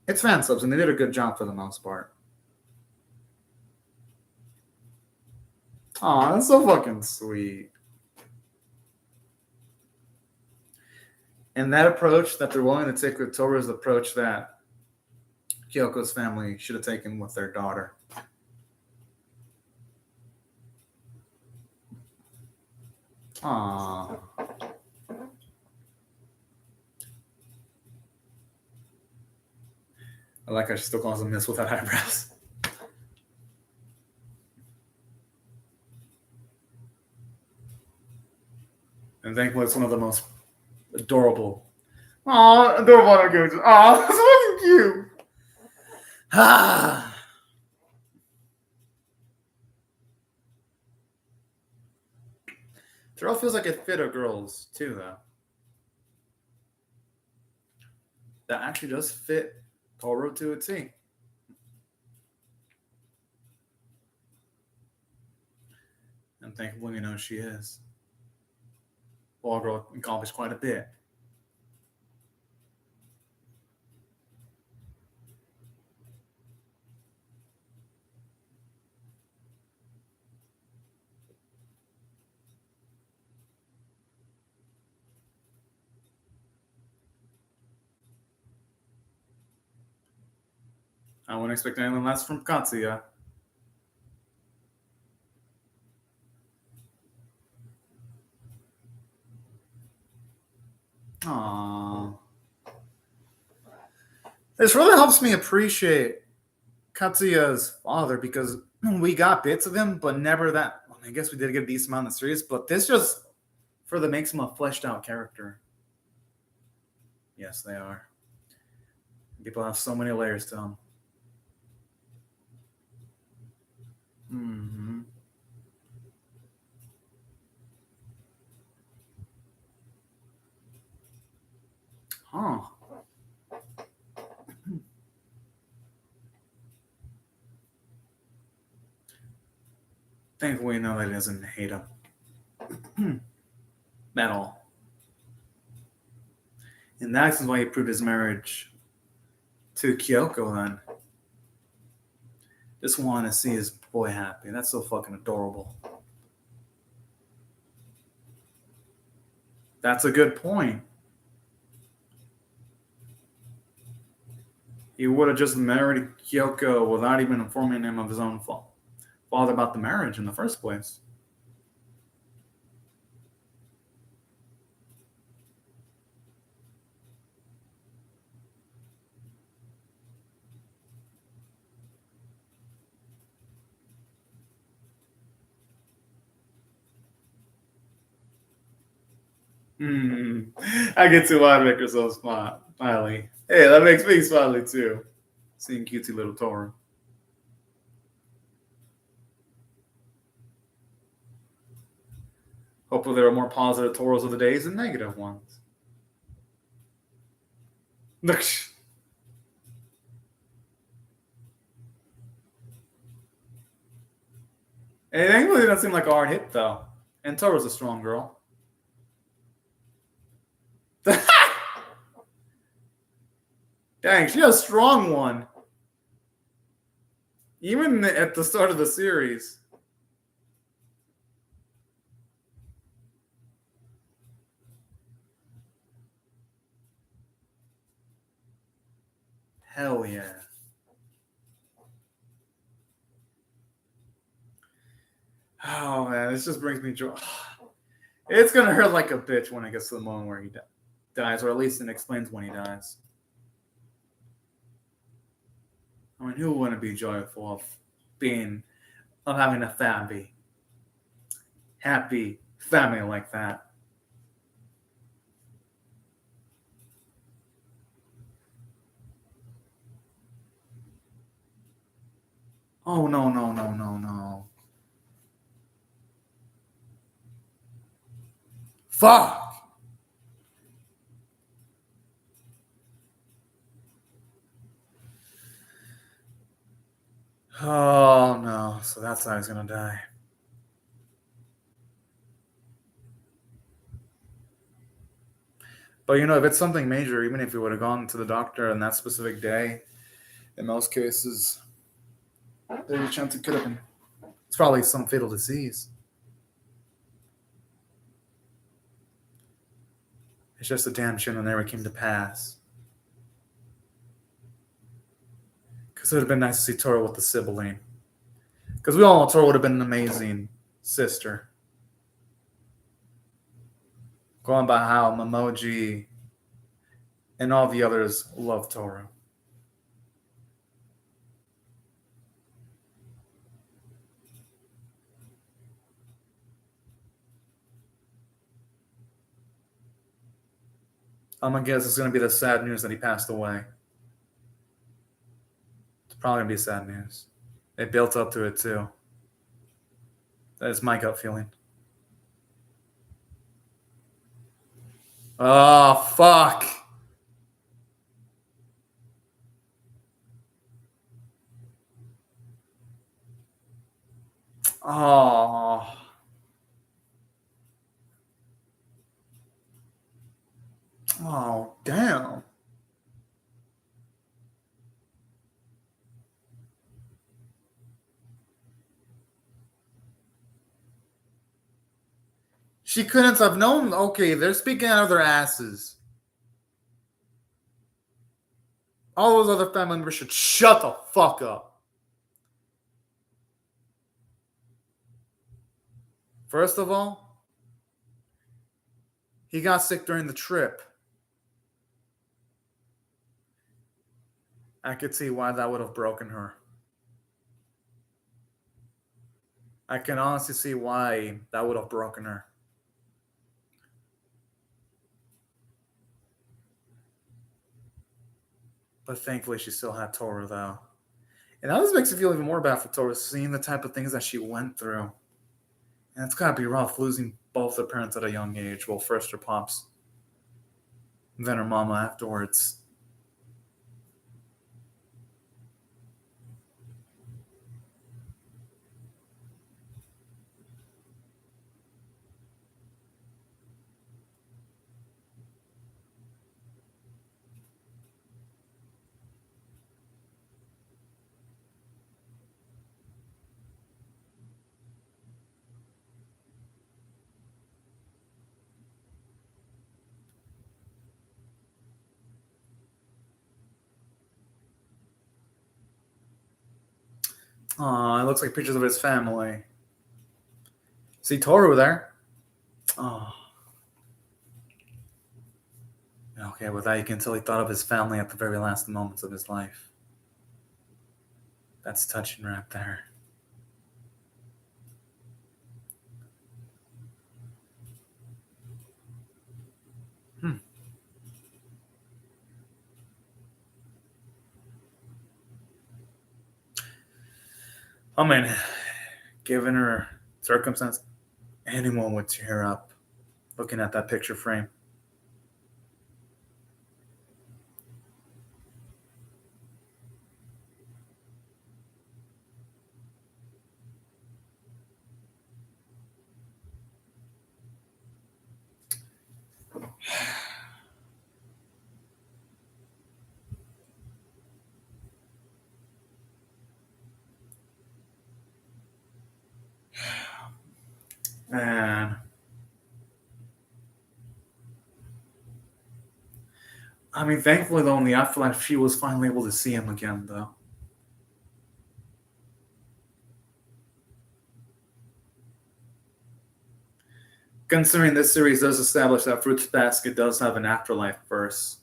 A: it's fan subs, and they did a good job for the most part. Aw, that's so fucking sweet. And that approach that they're willing to take with Tora is the approach that Kyoko's family should have taken with their daughter. Aww. I like how she still calls him Miss without eyebrows. And thankfully, it's one of the most adorable. Aw, adorable arguments. Aw, that's fucking cute. Ah. Terrell feels like it fit a girls too, though. That actually does fit Toro to a T. And thankfully, you know, she is. Ball girl accomplished quite a bit. I wouldn't expect anything less from Katsuya. Aww. This really helps me appreciate Katsuya's father because we got bits of him, but never that. Well, I guess we did get a decent amount in the series, but this just further makes him a fleshed out character. Yes, they are. People have so many layers to them. Mm-hmm. Huh. Thankfully, we know that he doesn't hate him. At all. And that's why he proved his marriage to Kyoko then. Just want to see his boy happy. That's so fucking adorable. That's a good point. He would have just married Kyoko without even informing him of his own father about the marriage in the first place. I get too loud, make her so smiley. Hey, that makes me smiley too. Seeing cutesy little Tora. Hopefully, there are more positive Toros of the days than negative ones. It really doesn't seem like a hard hit though. And Tora's a strong girl. Dang, she's a strong one. Even at the start of the series. Hell yeah. Oh man, this just brings me joy. It's gonna hurt like a bitch when it gets to the moment where he dies, or at least it explains when he dies. I mean, who wouldn't be joyful of having a happy family like that? Oh no no no no no! Fuck! Oh no! So that's how he's gonna die. But if it's something major, even if he would have gone to the doctor on that specific day, in most cases, there's a chance it could have been. It's probably some fatal disease. It's just a damn shame it never came to pass. Because it would have been nice to see Tora with the sibling. Because we all know Tora would have been an amazing sister. Going by how Memoji and all the others love Tora. I'm gonna guess it's gonna be the sad news that he passed away. It's probably gonna be sad news. It built up to it too. That is my gut feeling. Oh fuck! Oh. Oh damn. She couldn't have known. Okay, they're speaking out of their asses. All those other family members should shut the fuck up. First of all, he got sick during the trip. I could see why that would have broken her. I can honestly see why that would have broken her. But thankfully, she still had Tora, though. And that just makes me feel even more bad for Tora, seeing the type of things that she went through. And it's gotta be rough losing both her parents at a young age. Well, first her pops, then her mama afterwards. Aw, it looks like pictures of his family. See Toru there. Oh. Okay, with that, you can tell he thought of his family at the very last moments of his life. That's touching right there. I mean, given her circumstance, anyone would tear up looking at that picture frame. And I mean, thankfully, though, in the afterlife, she was finally able to see him again, though. Considering this series does establish that Fruits Basket does have an afterlife verse.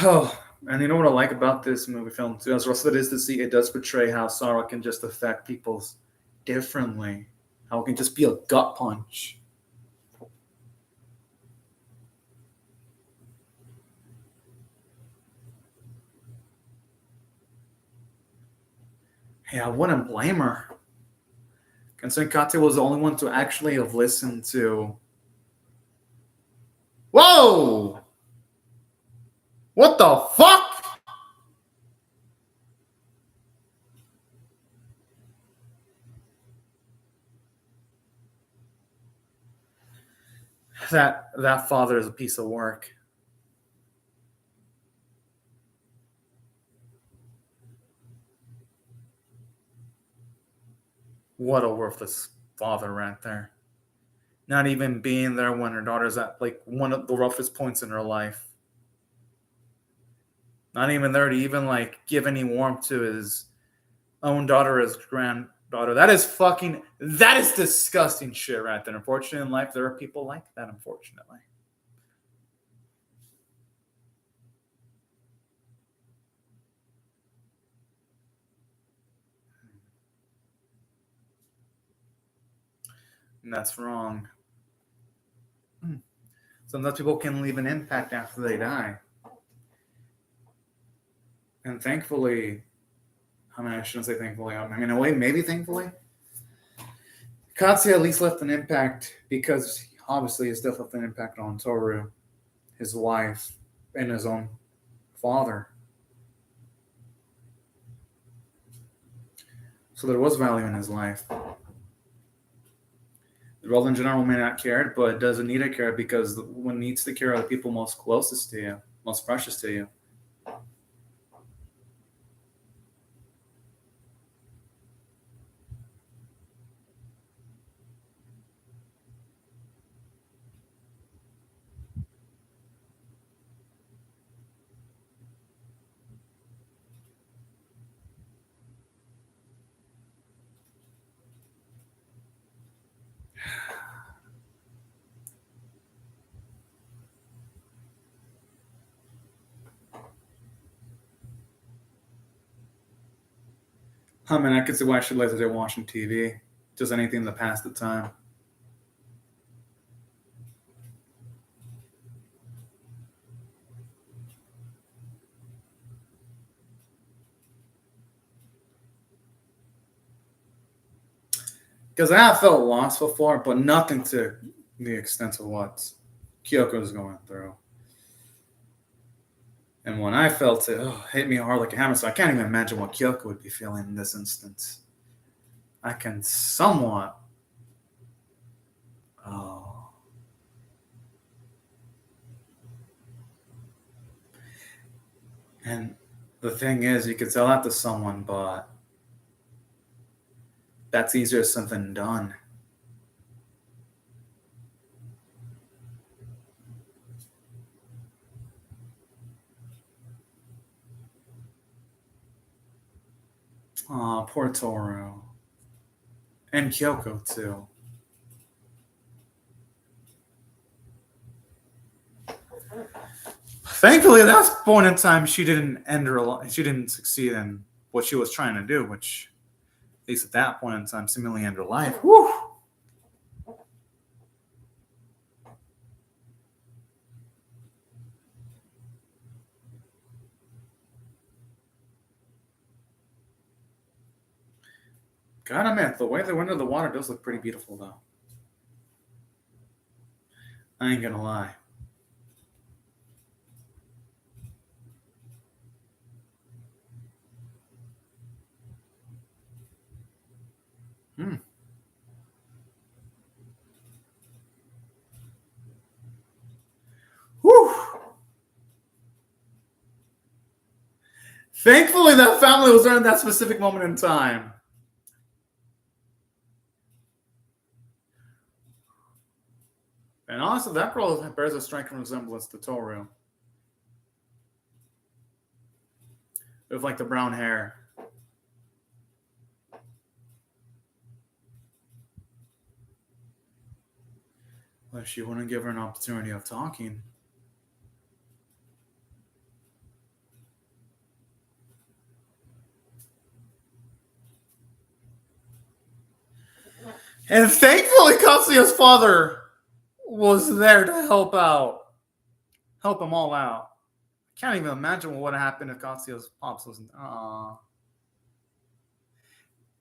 A: Oh, and you know what I like about this movie film too, as rough as it is to see, it does portray how sorrow can just affect people differently. How it can just be a gut punch. Hey, I wouldn't blame her. Considering Kate was the only one to actually have listened to. Whoa! What the fuck? That father is a piece of work. What a worthless father right there. Not even being there when her daughter's at like one of the roughest points in her life. Not even there to even like give any warmth to his own daughter, his granddaughter. That is disgusting shit right there. Unfortunately, in life, there are people like that, unfortunately. And that's wrong. Sometimes people can leave an impact after they die. And thankfully, I mean, I shouldn't say thankfully. I mean, in a way, maybe thankfully. Katsuya at least left an impact because obviously his death left an impact on Toru, his wife, and his own father. So there was value in his life. The world in general may not care it, but it doesn't need to care because one needs to care of the people most closest to you, most precious to you. I mean, I could see why I should like to do watching TV. Just anything to pass the time. Because I have felt lost before, but nothing to the extent of what Kyoko is going through. And when I felt it, hit me hard like a hammer. So I can't even imagine what Kyoko would be feeling in this instance. I can somewhat. Oh. And the thing is, you could tell that to someone, but that's easier said than done. Aw, poor Toru. And Kyoko, too. Thankfully, at that point in time, she didn't end her life. She didn't succeed in what she was trying to do, which, at least at that point in time, seemingly end her life. Whew. God, I mean, the way they went into the water does look pretty beautiful, though. I ain't gonna lie. Hmm. Thankfully, that family was there in that specific moment in time. And honestly, that girl bears a striking resemblance to Toru. With like the brown hair. But she wouldn't give her an opportunity of talking. And thankfully, Katsuya's father was there to help out. Help them all out. I can't even imagine what would have happened if Katsuya's pops wasn't.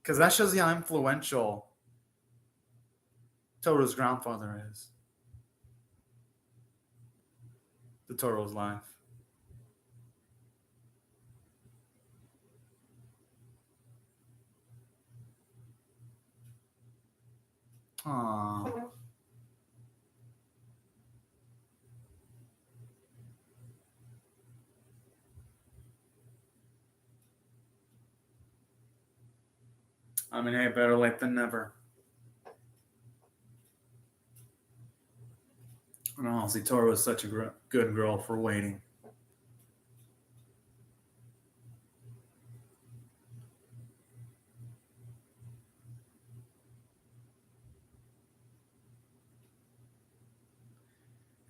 A: Because that shows you how influential Toru's grandfather is to Toru's life. Aww. I mean, hey, better late than never. And honestly, Toru was such a good girl for waiting.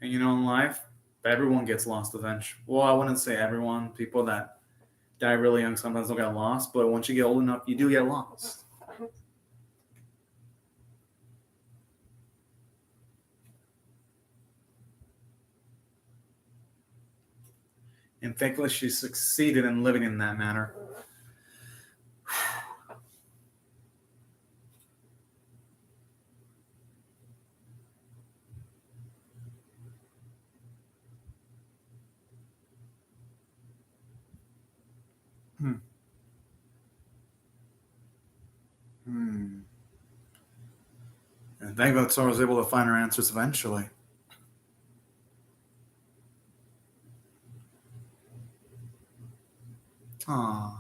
A: And in life, everyone gets lost eventually. Well, I wouldn't say everyone. People that die really young sometimes don't get lost, but once you get old enough, you do get lost. And thankfully, she succeeded in living in that manner. And thankfully, Sora was able to find her answers eventually. Aww.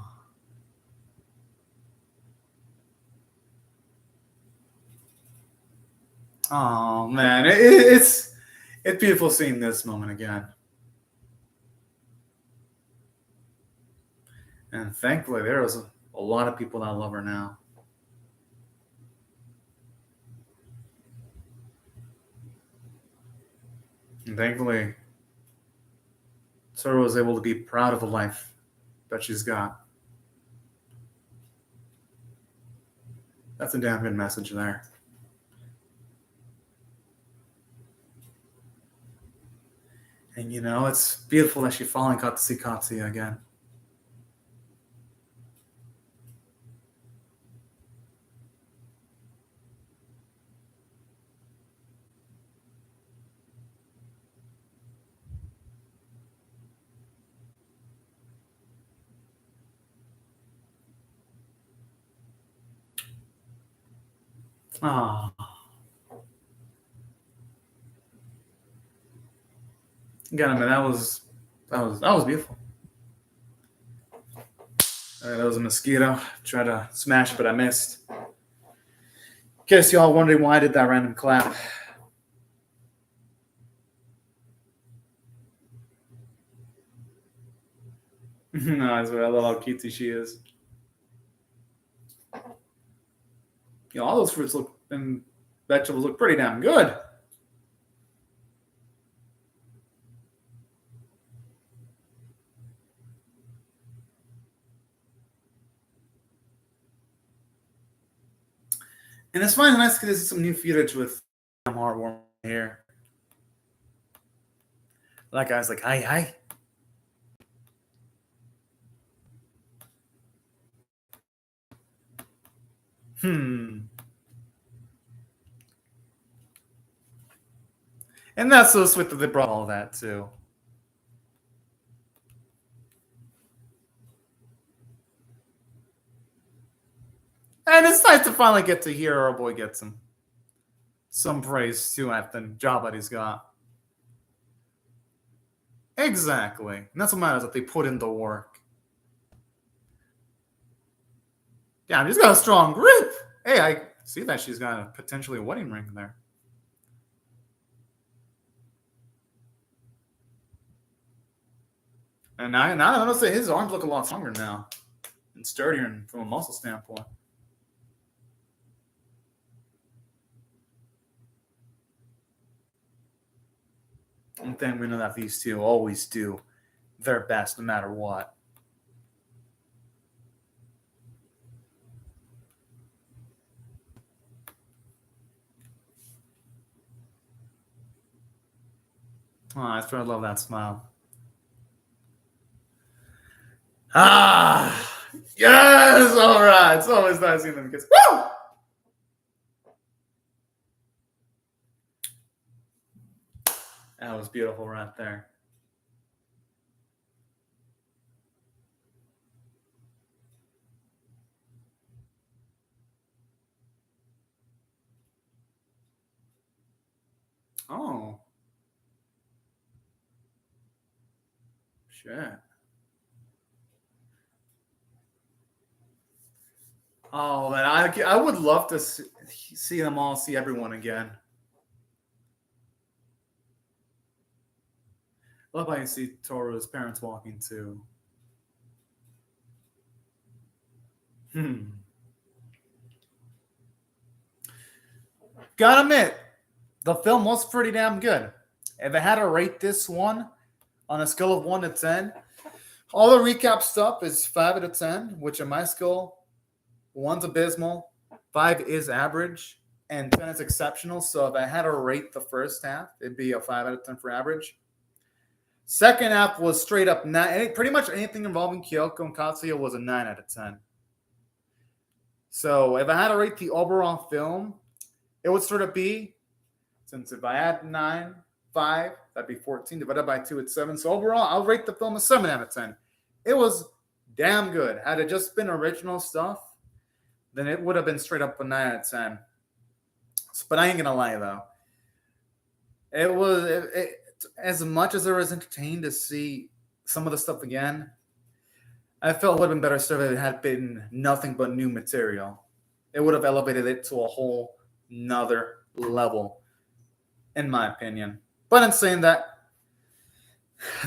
A: Oh man, it's beautiful seeing this moment again. And thankfully, there was a lot of people that love her now. And thankfully, Sora was able to be proud of the life that she's got. That's a damn good message there. And it's beautiful that she finally got to see Katsuya again. Ah. Again, I mean, that was beautiful. That was a mosquito. Tried to smash, but I missed. In case y'all wondering why I did that random clap. No, I love how cutesy she is. All those fruits and vegetables look pretty damn good. And it's finally nice to see some new footage with heartwarming here. That guy's like, hi. And that's so sweet that they brought all that too. And it's nice to finally get to hear our boy get some praise too at the job that he's got. Exactly. And that's what matters, that they put in the work. Yeah, she's got a strong grip. Hey, I see that she's got a potentially a wedding ring there. And now I notice that his arms look a lot stronger now and sturdier from a muscle standpoint. One thing we know that these two always do their best no matter what. Oh, I sure love that smile. Ah, yes, all right. It's always nice seeing them kiss. Woo! That was beautiful right there. Oh, shit. Oh man, I would love to see them all, see everyone again. Love how you see Toru's parents walking too. Hmm. Gotta admit, the film was pretty damn good. If I had to rate this one on a scale of 1 to 10, all the recap stuff is 5 out of 10, which in my scale, 1's abysmal, 5 is average, and 10 is exceptional. So if I had to rate the first half, it'd be a 5 out of 10 for average. Second half was straight up 9. Pretty much anything involving Kyoko and Katsuya was a 9 out of 10. So if I had to rate the overall film, it would sort of be, since if I had 9, 5, that'd be 14. Divided by 2, it's 7. So overall, I'll rate the film a 7 out of 10. It was damn good. Had it just been original stuff, then it would have been straight up a 9 out of 10. But I ain't going to lie, though. It was, as much as I was entertained to see some of the stuff again, I felt it would have been better served if it had been nothing but new material. It would have elevated it to a whole nother level, in my opinion. But in saying that,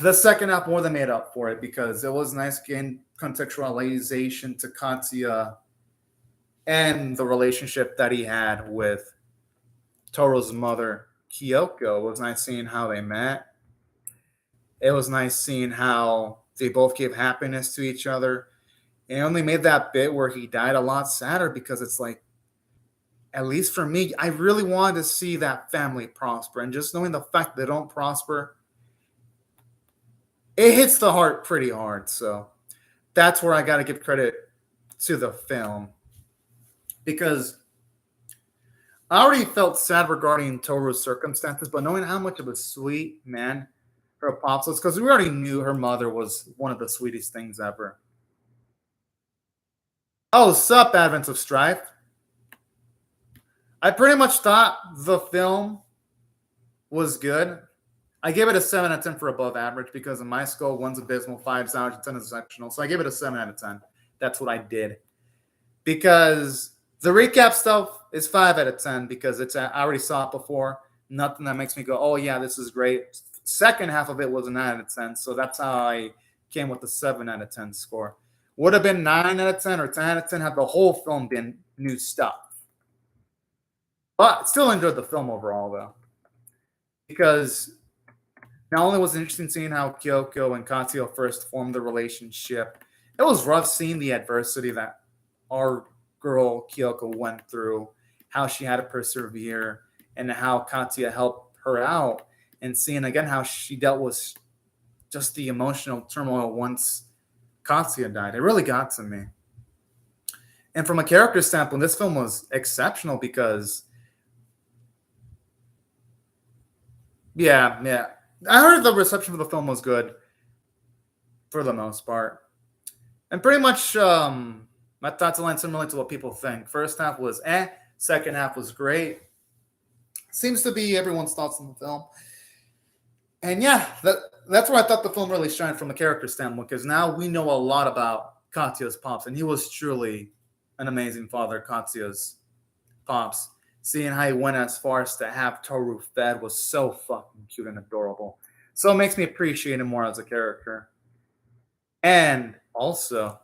A: the second half more than made up for it because it was nice getting contextualization to Katsuya and the relationship that he had with Toru's mother, Kyoko. It was nice seeing how they met. It was nice seeing how they both gave happiness to each other. It only made that bit where he died a lot sadder because it's like, at least for me, I really wanted to see that family prosper. And just knowing the fact they don't prosper, it hits the heart pretty hard. So that's where I got to give credit to the film. Because I already felt sad regarding Toru's circumstances, but knowing how much of a sweet man her pops was, because we already knew her mother was one of the sweetest things ever. Oh, sup, Advent of Strife. I pretty much thought the film was good. I gave it a 7 out of 10 for above average because in my scale, 1's abysmal, 5's average, 10 is exceptional. So I gave it a 7 out of 10. That's what I did. Because the recap stuff is 5 out of 10 because I already saw it before. Nothing that makes me go, oh, yeah, this is great. Second half of it was a 9 out of 10. So that's how I came with the 7 out of 10 score. Would have been 9 out of 10 or 10 out of 10 had the whole film been new stuff. But still enjoyed the film overall, though. Because not only was it interesting seeing how Kyoko and Katsuya first formed the relationship, it was rough seeing the adversity that our girl Kyoko went through, how she had to persevere, and how Katsuya helped her out, and seeing again how she dealt with just the emotional turmoil once Katsuya died. It really got to me. And from a character standpoint, this film was exceptional because yeah. I heard the reception for the film was good for the most part. And pretty much my thoughts align similarly to what people think. First half was second half was great. Seems to be everyone's thoughts on the film. And yeah, that's where I thought the film really shined from a character standpoint because now we know a lot about Katsuya's pops, and he was truly an amazing father, Katsuya's pops. Seeing how he went as far as to have Toru fed was so fucking cute and adorable. So it makes me appreciate him more as a character. And also,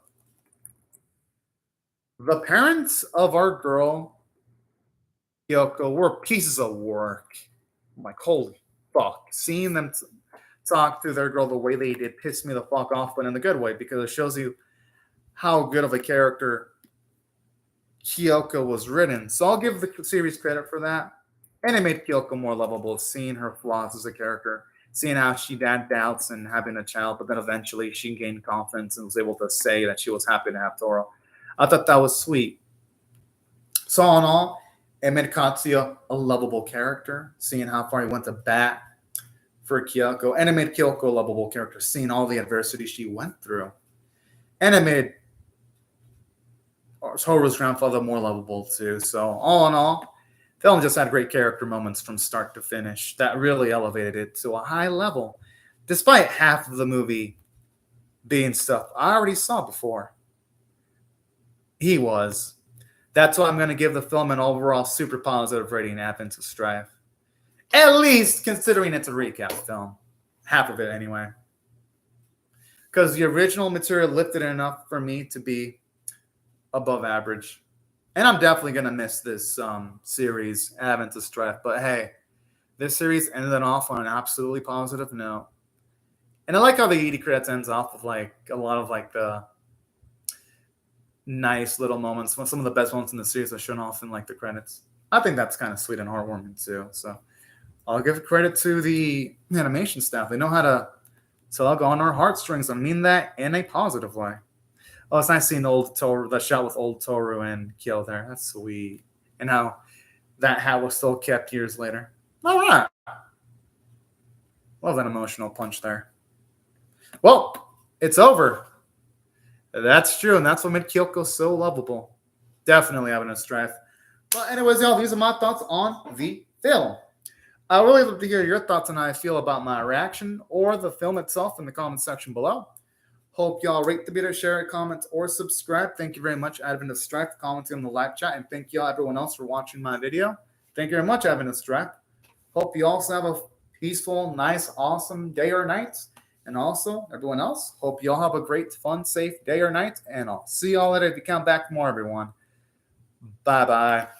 A: the parents of our girl, Kyoko, were pieces of work. I'm like, holy fuck. Seeing them talk to their girl the way they did pissed me the fuck off, but in a good way, because it shows you how good of a character Kyoko was written. So I'll give the series credit for that. And it made Kyoko more lovable, seeing her flaws as a character, seeing how she had doubts and having a child, but then eventually she gained confidence and was able to say that she was happy to have Toro. I thought that was sweet. So all in all, it made Katsuya a lovable character, seeing how far he went to bat for Kyoko. And it made Kyoko a lovable character, seeing all the adversity she went through. And it made Toru's grandfather more lovable too. So all in all, film just had great character moments from start to finish that really elevated it to a high level, despite half of the movie being stuff I already saw before. That's why I'm going to give the film an overall super positive rating, Advent of Strife. At least considering it's a recap film. Half of it, anyway. Because the original material lifted enough for me to be above average. And I'm definitely going to miss this series, Advent of Strife. But hey, this series ended it off on an absolutely positive note. And I like how the ED credits ends off with like a lot of like the nice little moments. Some of the best moments in the series are shown off in like the credits. I think that's kind of sweet and heartwarming too. So I'll give credit to the animation staff. They know how to tug on our heartstrings. I mean that in a positive way. Oh, it's nice seeing old Toru, the shot with old Toru and Kyo there. That's sweet. And how that hat was still kept years later. All right. Love that emotional punch there. Well, it's over. That's true, and that's what made Kyoko so lovable. Definitely having a strife. But anyways, y'all, these are my thoughts on the film. I really love to hear your thoughts on how I feel about my reaction or the film itself in the comment section below. Hope y'all rate the video, share it, comment, or subscribe. Thank you very much, Advent of Strife, for commenting on the live chat, and thank y'all, everyone else, for watching my video. Thank you very much, Advent of Strife. Hope you also have a peaceful, nice, awesome day or night. And also, everyone else, hope you all have a great, fun, safe day or night. And I'll see y'all later if you come back for more, everyone. Bye-bye.